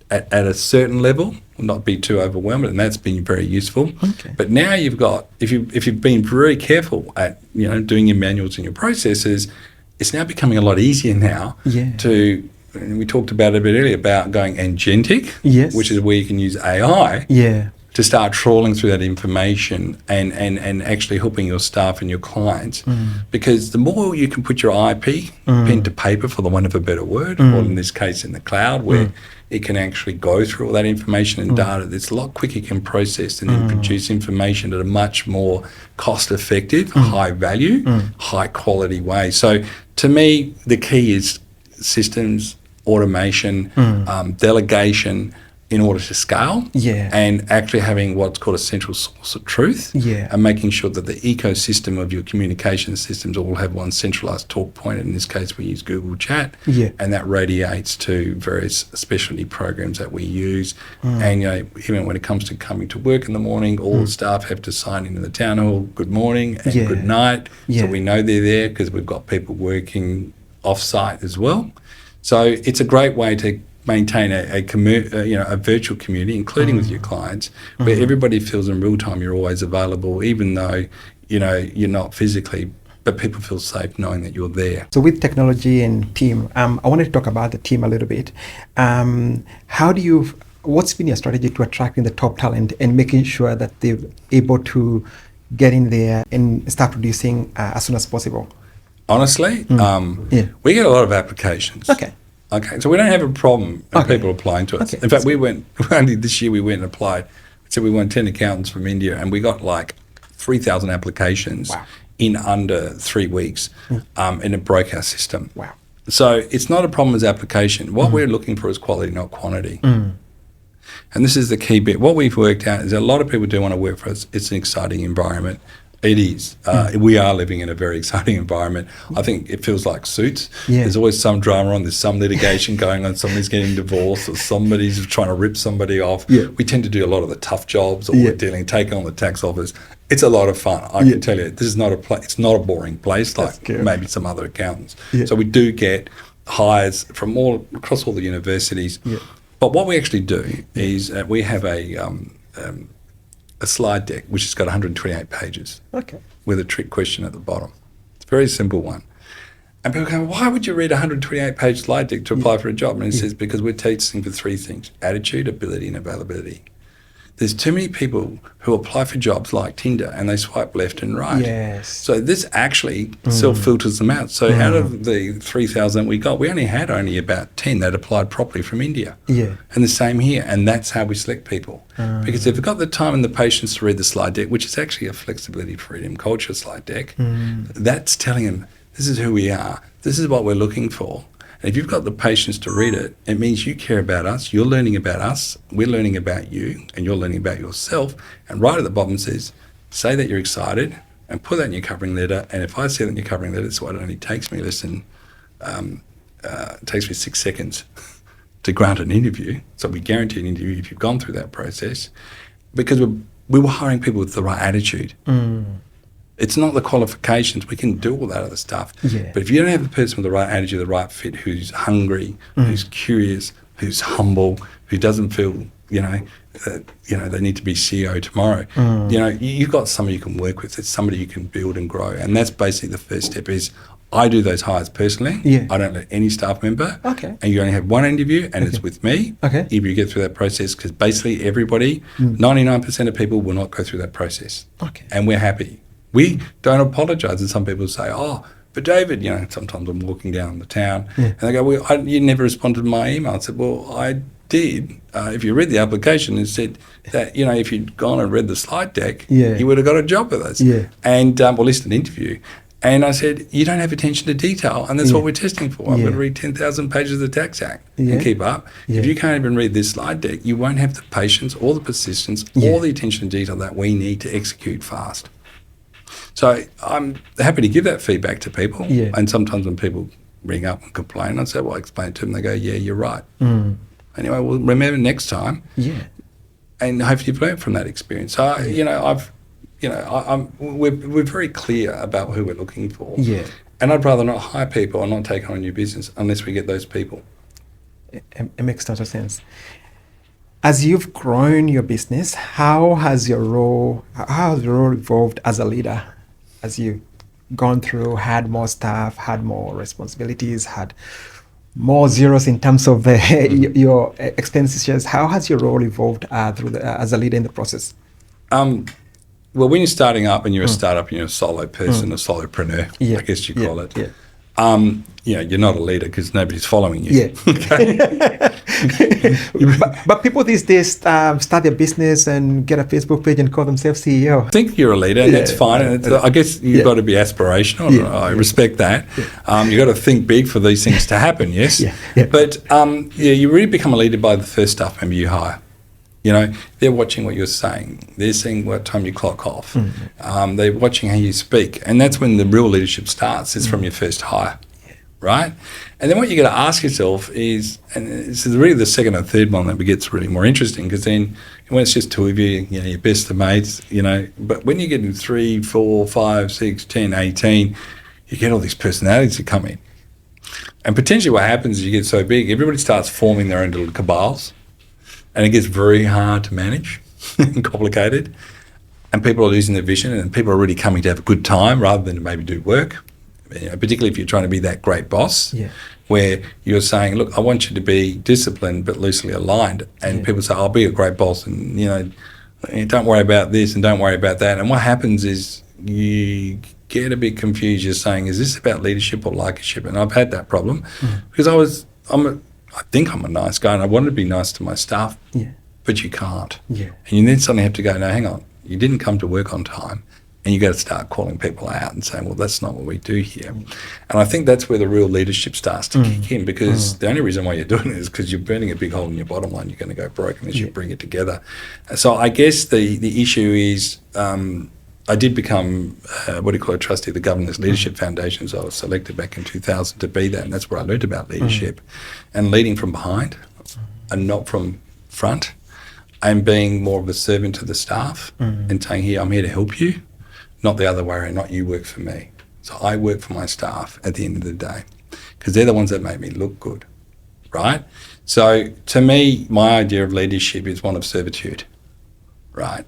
At a certain level, not be too overwhelmed, and that's been very useful. But now you've got, if you've been very careful at doing your manuals and your processes, it's now becoming a lot easier now to. And we talked about it a bit earlier about going agentic, which is where you can use AI to start trawling through that information and actually helping your staff and your clients. Because the more you can put your IP pen to paper, for the want of a better word, or in this case in the cloud, where it can actually go through all that information and data, it's a lot quicker, you can process and then produce information at a much more cost-effective, high-value, high-quality way. So to me, the key is systems, automation, delegation, in order to scale and actually having what's called a central source of truth and making sure that the ecosystem of your communication systems all have one centralized talk point. In this case, we use Google Chat and that radiates to various specialty programs that we use. And even when it comes to coming to work in the morning, all the staff have to sign into the town hall, good morning and good night. So we know they're there because we've got people working off-site as well. So it's a great way to maintain a virtual community, including with your clients, where everybody feels in real time you're always available, even though you're not physically, but people feel safe knowing that you're there. So with technology and team, I wanted to talk about the team a little bit. What's been your strategy to attracting the top talent and making sure that they're able to get in there and start producing as soon as possible? Honestly, we get a lot of applications. Okay, so we don't have a problem with people applying to us. In fact, only this year we went and applied. So we won 10 accountants from India and we got like 3,000 applications in under 3 weeks and it broke our system. So it's not a problem as application. What we're looking for is quality, not quantity. And this is the key bit. What we've worked out is a lot of people do want to work for us. It's an exciting environment. It is. We are living in a very exciting environment. I think it feels like Suits. There's always some drama on, there's some litigation going on, somebody's getting divorced or somebody's trying to rip somebody off. We tend to do a lot of the tough jobs, or we're taking on the tax office. It's a lot of fun. I can tell you, this is not it's not a boring place like maybe some other accountants. So we do get hires from across all the universities. But what we actually do is we have a slide deck which has got 128 pages with a trick question at the bottom. It's a very simple one. And people go, why would you read a 128-page slide deck to apply for a job? And it says, because we're teaching for 3 things: attitude, ability and availability. There's too many people who apply for jobs like Tinder and they swipe left and right. So this actually self-filters them out. So out of the 3,000 we got, we only had about 10 that applied properly from India. And the same here. And that's how we select people. Because if they've got the time and the patience to read the slide deck, which is actually a flexibility, freedom, culture slide deck, that's telling them, this is who we are. This is what we're looking for. And if you've got the patience to read it, it means you care about us, you're learning about us, we're learning about you, and you're learning about yourself. And right at the bottom says, say that you're excited and put that in your covering letter. And if I say that in your covering letter, it's what it only takes me it takes me 6 seconds to grant an interview. So we guarantee an interview if you've gone through that process, because we were hiring people with the right attitude. It's not the qualifications. We can do all that other stuff. But if you don't have the person with the right attitude, the right fit, who's hungry, who's curious, who's humble, who doesn't feel, they need to be CEO tomorrow, you've got somebody you can work with. It's somebody you can build and grow. And that's basically the first step is, I do those hires personally. Yeah. I don't let any staff member. Okay. And you only have one interview, and it's with me. Okay. If you get through that process, because basically everybody, 99% of people will not go through that process. Okay. And we're happy. We don't apologise. And some people say, oh, but David, sometimes I'm walking down the town and they go, well, you never responded to my email. I said, well, I did. If you read the application, it said that, if you'd gone and read the slide deck, you would have got a job with us. Yeah. And, at least an interview. And I said, you don't have attention to detail, and that's what we're testing for. I'm going to read 10,000 pages of the Tax Act and keep up. If you can't even read this slide deck, you won't have the patience or the persistence or the attention to detail that we need to execute fast. So I'm happy to give that feedback to people. Yeah. And sometimes when people ring up and complain, I say, well, I explain it to them. They go, yeah, you're right. Anyway, well, remember next time. Yeah. And hopefully you've learned from that experience. So, we're very clear about who we're looking for. Yeah. And I'd rather not hire people or not take on a new business unless we get those people. It makes total sense. As you've grown your business, how has your role evolved as a leader? As you've gone through, had more staff, had more responsibilities, had more zeros in terms of your expenses, how has your role evolved as a leader in the process? Well, when you're starting up and you're a startup and you're a solo person, a solopreneur, I guess you call it. Yeah. You're not a leader because nobody's following you. Yeah. but people these days start their business and get a Facebook page and call themselves CEO. I think you're a leader, and that's fine. And I guess you've got to be aspirational. I respect that. You've got to think big for these things to happen, yes? But you really become a leader by the first staff member you hire. They're watching what you're saying. They're seeing what time you clock off. They're watching how you speak. And that's when the real leadership starts. It's from your first hire, right? And then what you got to ask yourself is, and this is really the second or third one that gets really more interesting, because then when it's just two of you, your best of mates, but when you get in 3, 4, 5, 6, 10, 18, you get all these personalities that come in. And potentially what happens is you get so big, everybody starts forming their own little cabals. And it gets very hard to manage and complicated. And people are losing their vision, and people are really coming to have a good time rather than to maybe do work. Particularly if you're trying to be that great boss, where you're saying, look, I want you to be disciplined but loosely aligned. And people say, I'll be a great boss, and, don't worry about this and don't worry about that. And what happens is you get a bit confused. You're saying, is this about leadership or likership? And I've had that problem because I think I'm a nice guy and I want to be nice to my staff, but you can't. And you then suddenly have to go, no, hang on, you didn't come to work on time, and you got to start calling people out and saying, well, that's not what we do here. And I think that's where the real leadership starts to kick in, because the only reason why you're doing it is because you're burning a big hole in your bottom line. You're going to go broke unless you bring it together. So I guess the issue is I did become, a trustee of the Governance Leadership Foundation. So I was selected back in 2000 to be that, and that's where I learned about leadership and leading from behind and not from front, and being more of a servant to the staff and saying, here, I'm here to help you, not the other way around, not you work for me. So I work for my staff at the end of the day because they're the ones that make me look good, right? So to me, my idea of leadership is one of servitude, right?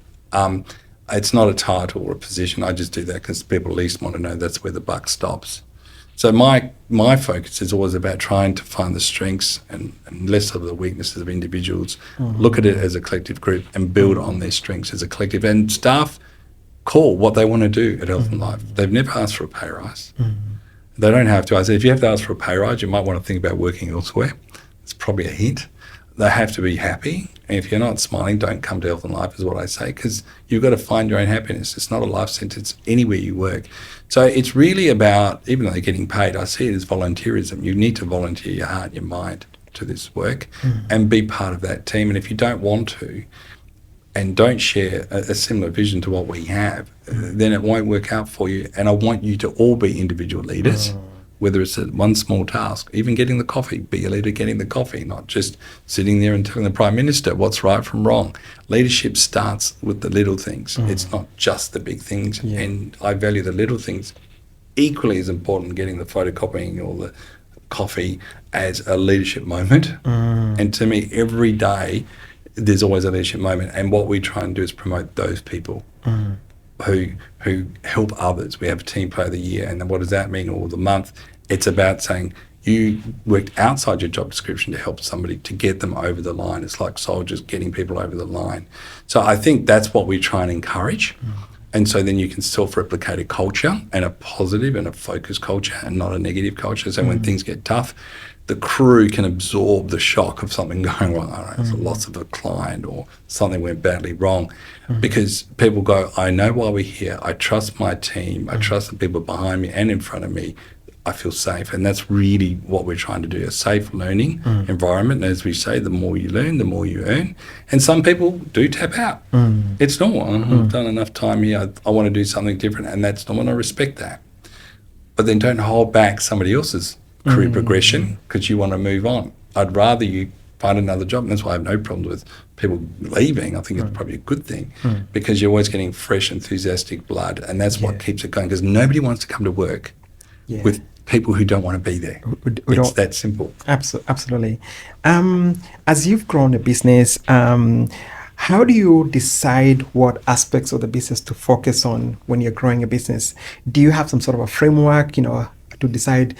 It's not a title or a position. I just do that because people at least want to know that's where the buck stops. So my focus is always about trying to find the strengths and less of the weaknesses of individuals, look at it as a collective group and build on their strengths as a collective. And staff call what they want to do at Health and Life. They've never asked for a pay rise. They don't have to. I said, if you have to ask for a pay rise, you might want to think about working elsewhere. It's probably a hint. They have to be happy. And if you're not smiling, don't come to Health and Life is what I say, because you've got to find your own happiness. It's not a life sentence anywhere you work. So it's really about, even though they're getting paid, I see it as volunteerism. You need to volunteer your heart and your mind to this work and be part of that team. And if you don't want to and don't share a similar vision to what we have, then it won't work out for you. And I want you to all be individual leaders. Whether it's one small task, even getting the coffee, be a leader getting the coffee, not just sitting there and telling the Prime Minister what's right from wrong. Leadership starts with the little things. It's not just the big things. And I value the little things equally as important, getting the photocopying or the coffee as a leadership moment. And to me, every day, there's always a leadership moment. And what we try and do is promote those people. who help others. We have Team Player of the Year, and then what does that mean? Or the month? It's about saying you worked outside your job description to help somebody to get them over the line. It's like soldiers getting people over the line. So I think that's what we try and encourage. And so then you can self-replicate a culture, and a positive and a focused culture, and not a negative culture. So when things get tough, the crew can absorb the shock of something going wrong. I don't know, it's a loss of a client or something went badly wrong, because people go, I know why we're here. I trust my team. I trust the people behind me and in front of me. I feel safe. And that's really what we're trying to do, a safe learning environment. And as we say, the more you learn, the more you earn. And some people do tap out. It's normal. I've done enough time here. I want to do something different. And that's normal. I respect that. But then don't hold back somebody else's career progression because you want to move on. I'd rather you find another job. And that's why I have no problems with people leaving. I think it's probably a good thing because you're always getting fresh, enthusiastic blood. And that's what keeps it going, because nobody wants to come to work with people who don't want to be there. It's that simple. Absolutely. As you've grown a business, how do you decide what aspects of the business to focus on when you're growing a business? Do you have some sort of a framework, to decide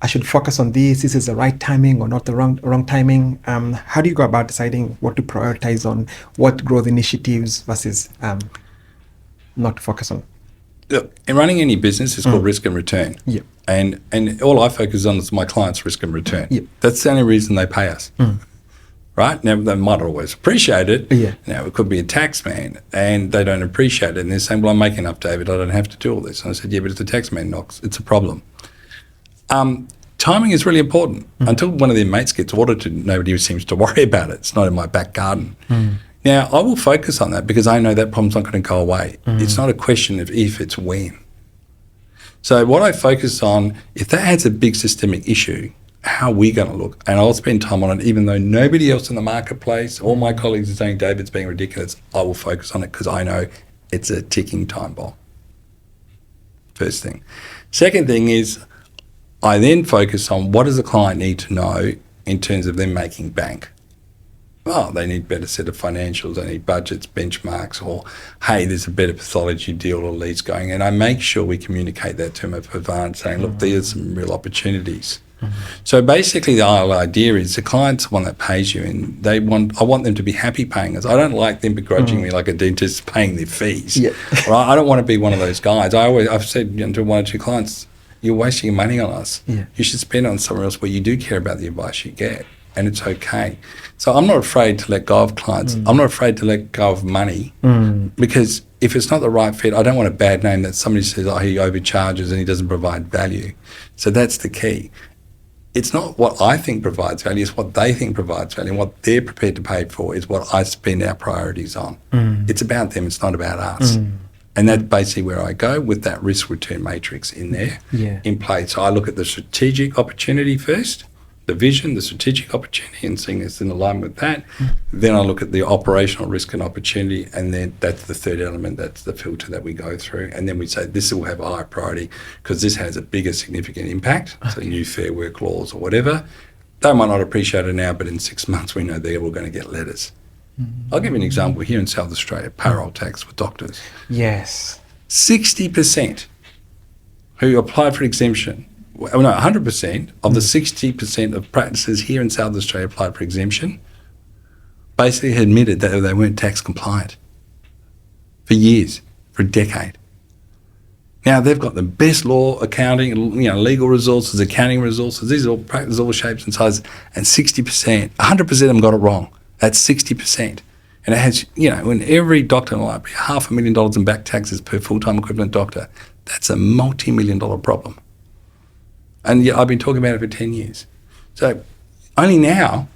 I should focus on this is the right timing or not the wrong timing? How do you go about deciding what to prioritize on, what growth initiatives versus not to focus on? Look, in running any business, it's called risk and return. Yep. And all I focus on is my clients' risk and return. Yep. That's the only reason they pay us. Right? Now, they might not always appreciate it. Yeah. Now, it could be a tax man and they don't appreciate it. And they're saying, well, I'm making enough, David. I don't have to do all this. And I said, yeah, but if the tax man knocks, it's a problem. Timing is really important. Until one of their mates gets audited, nobody seems to worry about it. It's not in my back garden. Now, I will focus on that because I know that problem's not going to go away. It's not a question of if, it's when. So what I focus on, if that has a big systemic issue, how are we going to look? And I'll spend time on it, even though nobody else in the marketplace, all my colleagues are saying David's being ridiculous, I will focus on it because I know it's a ticking time bomb. First thing. Second thing is I then focus on what does the client need to know in terms of them making bank. Oh, they need better set of financials, they need budgets, benchmarks, or, hey, there's a better pathology deal or leads going. And I make sure we communicate that to them in advance, saying, look, there's some real opportunities. So basically the whole idea is the client's the one that pays you, and I want them to be happy paying us. I don't like them begrudgingly like a dentist paying their fees. Yeah. Right? I don't want to be one of those guys. I've said to one or two clients, you're wasting your money on us. Yeah. You should spend it on somewhere else where you do care about the advice you get. And it's okay. So I'm not afraid to let go of clients. I'm not afraid to let go of money because if it's not the right fit, I don't want a bad name that somebody says, oh, he overcharges and he doesn't provide value. So that's the key. It's not what I think provides value, it's what they think provides value, and what they're prepared to pay for is what I spend our priorities on. It's about them, it's not about us. And that's basically where I go with that risk-return matrix in there, in place. So I look at the strategic opportunity first, the vision, the strategic opportunity, and seeing it's in alignment with that. Then I look at the operational risk and opportunity, and then that's the third element, that's the filter that we go through. And then we say this will have a higher priority because this has a bigger significant impact, so new Fair Work laws or whatever. They might not appreciate it now, but in 6 months we know they're all going to get letters. I'll give you an example here in South Australia, payroll tax for doctors. Yes. 60% who applied for exemption, 100% of the 60% of practices here in South Australia applied for exemption basically admitted that they weren't tax compliant for years, for a decade. Now they've got the best law, accounting, legal resources, accounting resources. These are all practices, all shapes and sizes, and 60%, 100% of them got it wrong. That's 60%. And it has, when every doctor might be $500,000 in back taxes per full-time equivalent doctor, that's a multi-million-dollar problem. And yet I've been talking about it for 10 years. So only now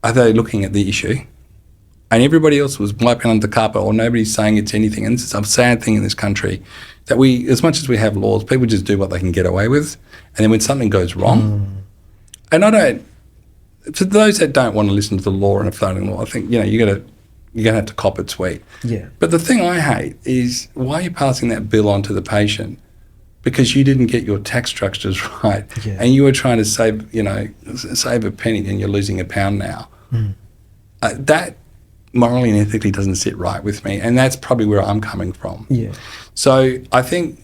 are they looking at the issue, and everybody else was wiping under the carpet or nobody's saying it's anything. And this is a sad thing in this country that we, as much as we have laws, people just do what they can get away with. And then when something goes wrong, and for those that don't want to listen to the law and a floating law, I think, you're going to have to cop it sweet. Yeah. But the thing I hate is why are you passing that bill on to the patient? Because you didn't get your tax structures right, and you were trying to save a penny and you're losing £1 now. That morally and ethically doesn't sit right with me. And that's probably where I'm coming from. Yeah. So I think,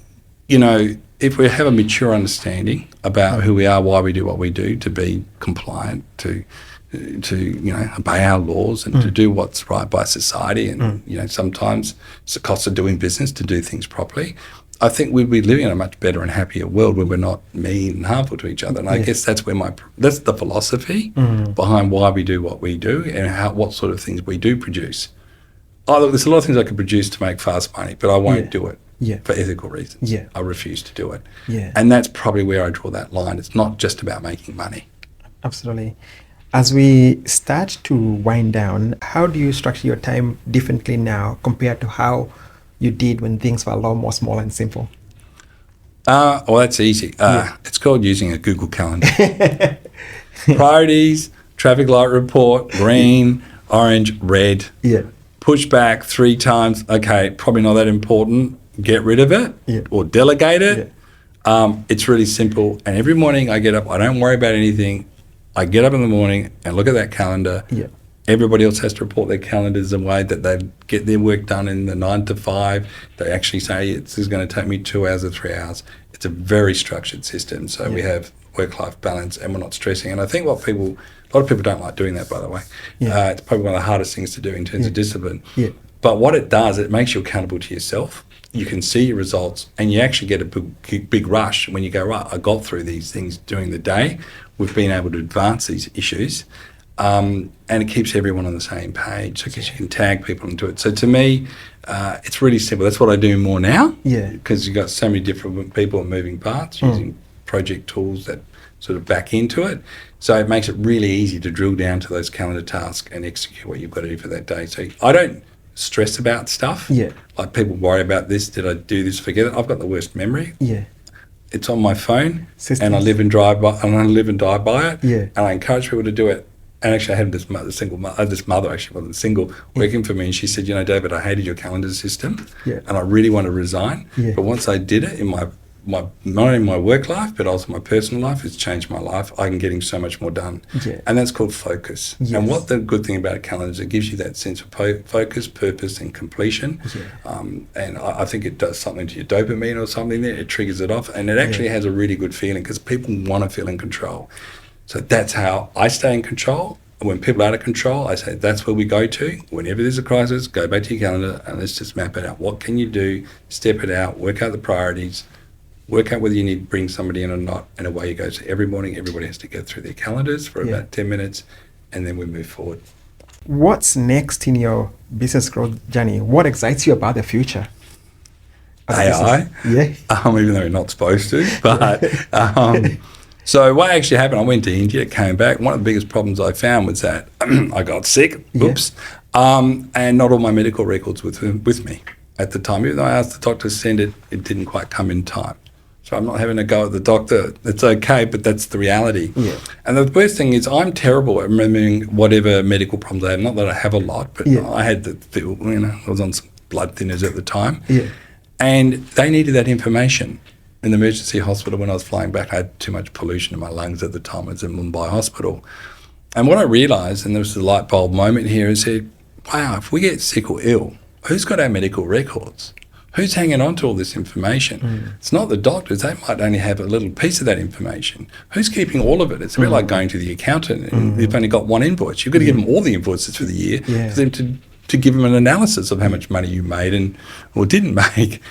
if we have a mature understanding about who we are, why we do what we do, to be compliant, to obey our laws and to do what's right by society, and sometimes it's the cost of doing business to do things properly. I think we'd be living in a much better and happier world where we're not mean and harmful to each other. And I guess that's where that's the philosophy behind why we do what we do and what sort of things we do produce. Look, there's a lot of things I could produce to make fast money, but I won't do it for ethical reasons. Yeah. I refuse to do it. Yeah. And that's probably where I draw that line. It's not just about making money. Absolutely. As we start to wind down, how do you structure your time differently now compared to how you did when things were a lot more small and simple? Well, that's easy. It's called using a Google Calendar. Priorities, traffic light report, green, orange, red. Yeah. Push back 3 times. Okay, probably not that important. Get rid of it or delegate it. Yeah. It's really simple. And every morning I get up, I don't worry about anything. I get up in the morning and look at that calendar. Yeah. Everybody else has to report their calendars in a way that they get their work done in the 9 to 5. They actually say this is going to take me 2 hours or 3 hours. It's a very structured system. So we have work-life balance and we're not stressing. And I think a lot of people don't like doing that, by the way. Yeah. It's probably one of the hardest things to do in terms of discipline. Yeah. But what it does, it makes you accountable to yourself. You can see your results and you actually get a big rush when you go, right, I got through these things during the day. We've been able to advance these issues. And it keeps everyone on the same page because you can tag people into it. So to me, it's really simple. That's what I do more now. Yeah. Because you've got so many different people and moving parts using project tools that sort of back into it. So it makes it really easy to drill down to those calendar tasks and execute what you've got to do for that day. So I don't stress about stuff. Yeah. Like people worry about this. Did I do this? Forget it. I've got the worst memory. Yeah. It's on my phone, and I live and die by it. Yeah. And I encourage people to do it. And actually, I had this mother actually wasn't single, working for me, and she said, David, I hated your calendar system, and I really want to resign. Yeah. But once I did it in my not only my work life, but also my personal life, it's changed my life. I can getting so much more done. Yeah. And that's called focus. Yes. And what the good thing about a calendar is it gives you that sense of focus, purpose and completion. Yeah. And I think it does something to your dopamine or something there. It triggers it off. And it actually has a really good feeling because people want to feel in control. So that's how I stay in control. When people are out of control, I say that's where we go to. Whenever there's a crisis, go back to your calendar and let's just map it out. What can you do? Step it out, work out the priorities, work out whether you need to bring somebody in or not, and away you go. So every morning, everybody has to go through their calendars for about 10 minutes, and then we move forward. What's next in your business growth journey? What excites you about the future? AI? Yeah. Even though we're not supposed to. But so what actually happened, I went to India, came back. One of the biggest problems I found was that I got sick, and not all my medical records were with me at the time. Even though I asked the doctor to send it, it didn't quite come in time. So I'm not having a go at the doctor. It's okay, but that's the reality. Yeah. And the worst thing is I'm terrible at remembering whatever medical problems I have. Not that I have a lot, but I had I was on some blood thinners at the time. Yeah. And they needed that information. In the emergency hospital when I was flying back, I had too much pollution in my lungs at the time. I was in Mumbai Hospital. And what I realised, and there was a light bulb moment here, is said, wow, if we get sick or ill, who's got our medical records? Who's hanging on to all this information? It's not the doctors. They might only have a little piece of that information. Who's keeping all of it? It's a bit like going to the accountant and they've only got one invoice. You've got to give them all the invoices for the year for them to give them an analysis of how much money you made or didn't make.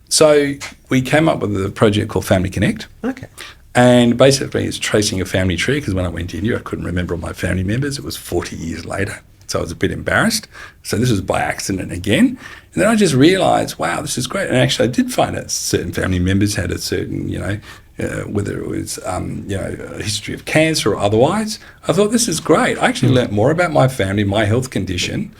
So we came up with a project called Family Connect. Okay. And basically it's tracing a family tree because when I went to India, I couldn't remember all my family members. It was 40 years later. So I was a bit embarrassed. So this was by accident again. And then I just realised, wow, this is great. And actually I did find out certain family members had a certain, whether it was, a history of cancer or otherwise. I thought, this is great. I actually learnt more about my family, my health condition,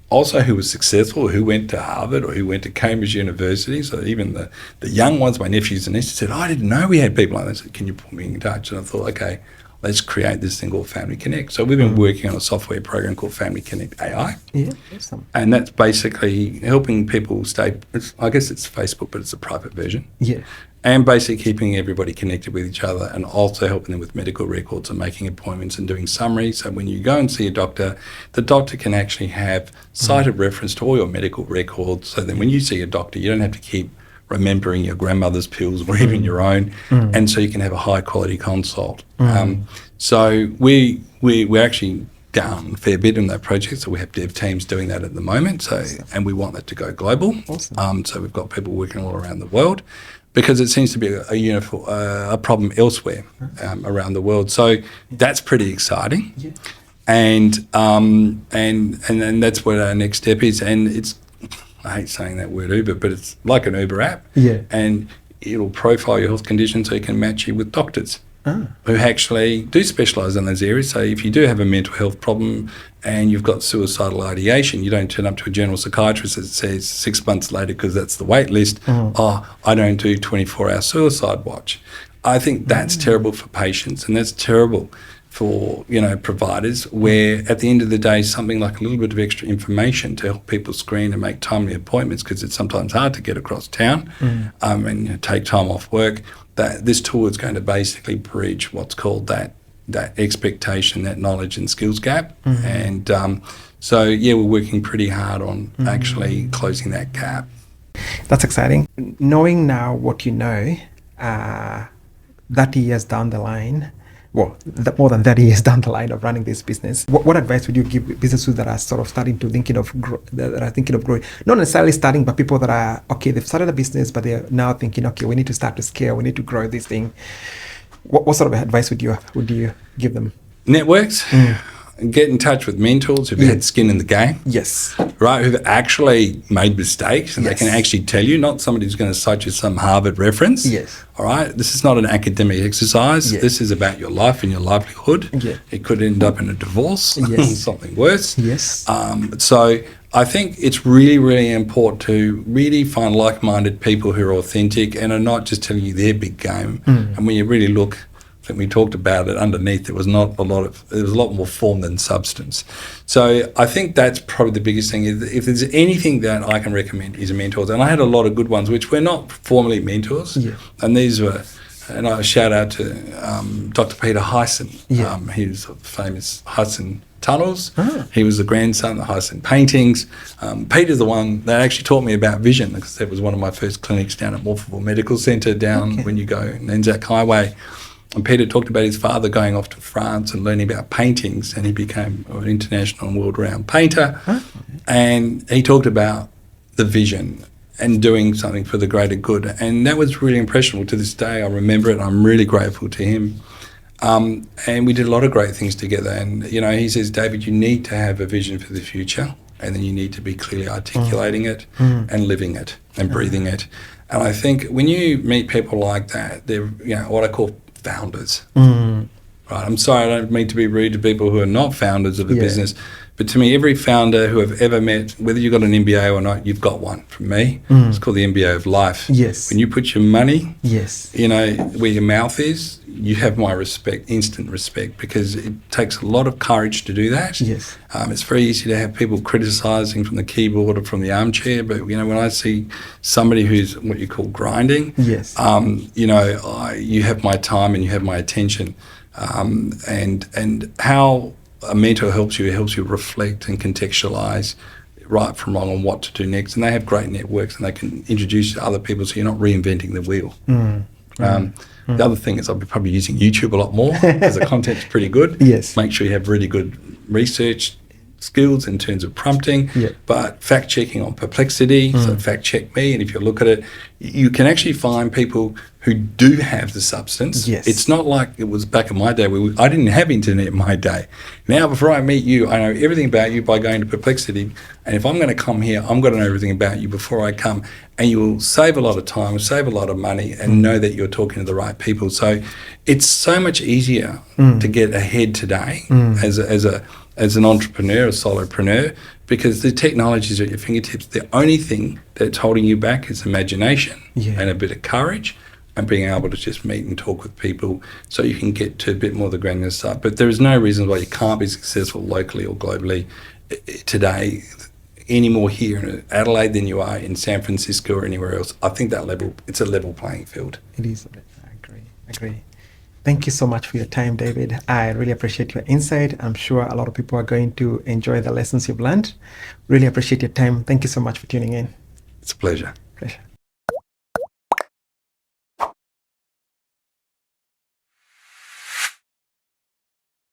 also who was successful, who went to Harvard or who went to Cambridge University. So even the young ones, my nephews and nieces said, I didn't know we had people like that. I said, can you put me in touch? And I thought, okay, let's create this thing called Family Connect. So we've been working on a software program called Family Connect AI. Yeah, awesome. And that's basically helping people stay, I guess it's Facebook, but it's a private version. Yeah. and basically keeping everybody connected with each other, and also helping them with medical records and making appointments and doing summaries. So when you go and see a doctor, the doctor can actually have cited reference to all your medical records. So then when you see a doctor, you don't have to keep remembering your grandmother's pills or even your own, and so you can have a high quality consult. So we're actually down a fair bit in that project, so we have dev teams doing that at the moment. So and we want that to go global. So we've got people working all around the world, because it seems to be a problem elsewhere around the world. So that's pretty exciting, and that's what our next step is. And it's, I hate saying that word Uber, but it's like an Uber app, and it'll profile your health condition so it can match you with doctors who actually do specialise in those areas. So if you do have a mental health problem and you've got suicidal ideation, you don't turn up to a general psychiatrist that says 6 months later, because that's the wait list, I don't do 24-hour suicide watch. I think that's terrible for patients, and that's terrible for, providers, where at the end of the day, something like a little bit of extra information to help people screen and make timely appointments, because it's sometimes hard to get across town and take time off work, that this tool is going to basically bridge what's called that expectation, that knowledge and skills gap. And so, we're working pretty hard on actually closing that gap. That's exciting. Knowing now what you know, 30 years down the line, more than 30 years down the line of running this business, what advice would you give businesses that are sort of starting to thinking of growing? Not necessarily starting, but people that are, they've started a business, but they're now thinking, we need to start to scale, we need to grow this thing. What sort of advice would you give them? Networks. Get in touch with mentors who've had skin in the game. Yes. Right, who've actually made mistakes, and they can actually tell you, not somebody who's going to cite you some Harvard reference. Yes. All right, this is not an academic exercise. Yes. This is about your life and your livelihood. Yeah. It could end up in a divorce, something worse. Yes. So I think it's really, really important to really find like-minded people who are authentic and are not just telling you their big game. And when you really look, I think we talked about it, underneath there was a lot more form than substance. So I think that's probably the biggest thing. If there's anything that I can recommend is mentors, and I had a lot of good ones which were not formally mentors, and these were, and I shout out to Dr. Peter Hyson. He was the famous Hyson tunnels. He was the grandson of the Hyson paintings. Peter's the one that actually taught me about vision, because that was one of my first clinics down at Morpheville Medical Centre when you go Anzac Highway. And Peter talked about his father going off to France and learning about paintings, and he became an international and world-renowned painter. And he talked about the vision and doing something for the greater good. And that was really impressionable. To this day, I remember it, and I'm really grateful to him. And we did a lot of great things together. And, he says, David, you need to have a vision for the future, and then you need to be clearly articulating it and living it and breathing it. And I think when you meet people like that, they're, what I call founders. Right. I'm sorry, I don't mean to be rude to people who are not founders of a business, but to me, every founder who I've ever met, whether you've got an MBA or not, you've got one from me. It's called the MBA of life. Yes. When you put your money, where your mouth is, you have my respect, instant respect, because it takes a lot of courage to do that. Yes. It's very easy to have people criticising from the keyboard or from the armchair, but when I see somebody who's what you call grinding, you have my time and you have my attention, and how a mentor helps you reflect and contextualise right from wrong on what to do next. And they have great networks, and they can introduce you to other people, so you're not reinventing the wheel. The other thing is I'll be probably using YouTube a lot more, because the content's pretty good. Yes. Make sure you have really good research skills in terms of prompting, but fact checking on Perplexity, so fact check me, and if you look at it, you can actually find people who do have the substance. Yes. It's not like it was back in my day where I didn't have internet in my day. Now, before I meet you, I know everything about you by going to Perplexity, and if I'm going to come here, I'm going to know everything about you before I come, and you will save a lot of time, save a lot of money, and know that you're talking to the right people. So it's so much easier to get ahead today as an entrepreneur, a solopreneur, because the technology is at your fingertips. The only thing that's holding you back is imagination and a bit of courage, and being able to just meet and talk with people, so you can get to a bit more of the granular stuff. But there is no reason why you can't be successful locally or globally today. any more here in Adelaide than you are in San Francisco or anywhere else. I think it's a level playing field. It is. I agree. Thank you so much for your time, David. I really appreciate your insight. I'm sure a lot of people are going to enjoy the lessons you've learned. Really appreciate your time. Thank you so much for tuning in. It's a pleasure. Pleasure.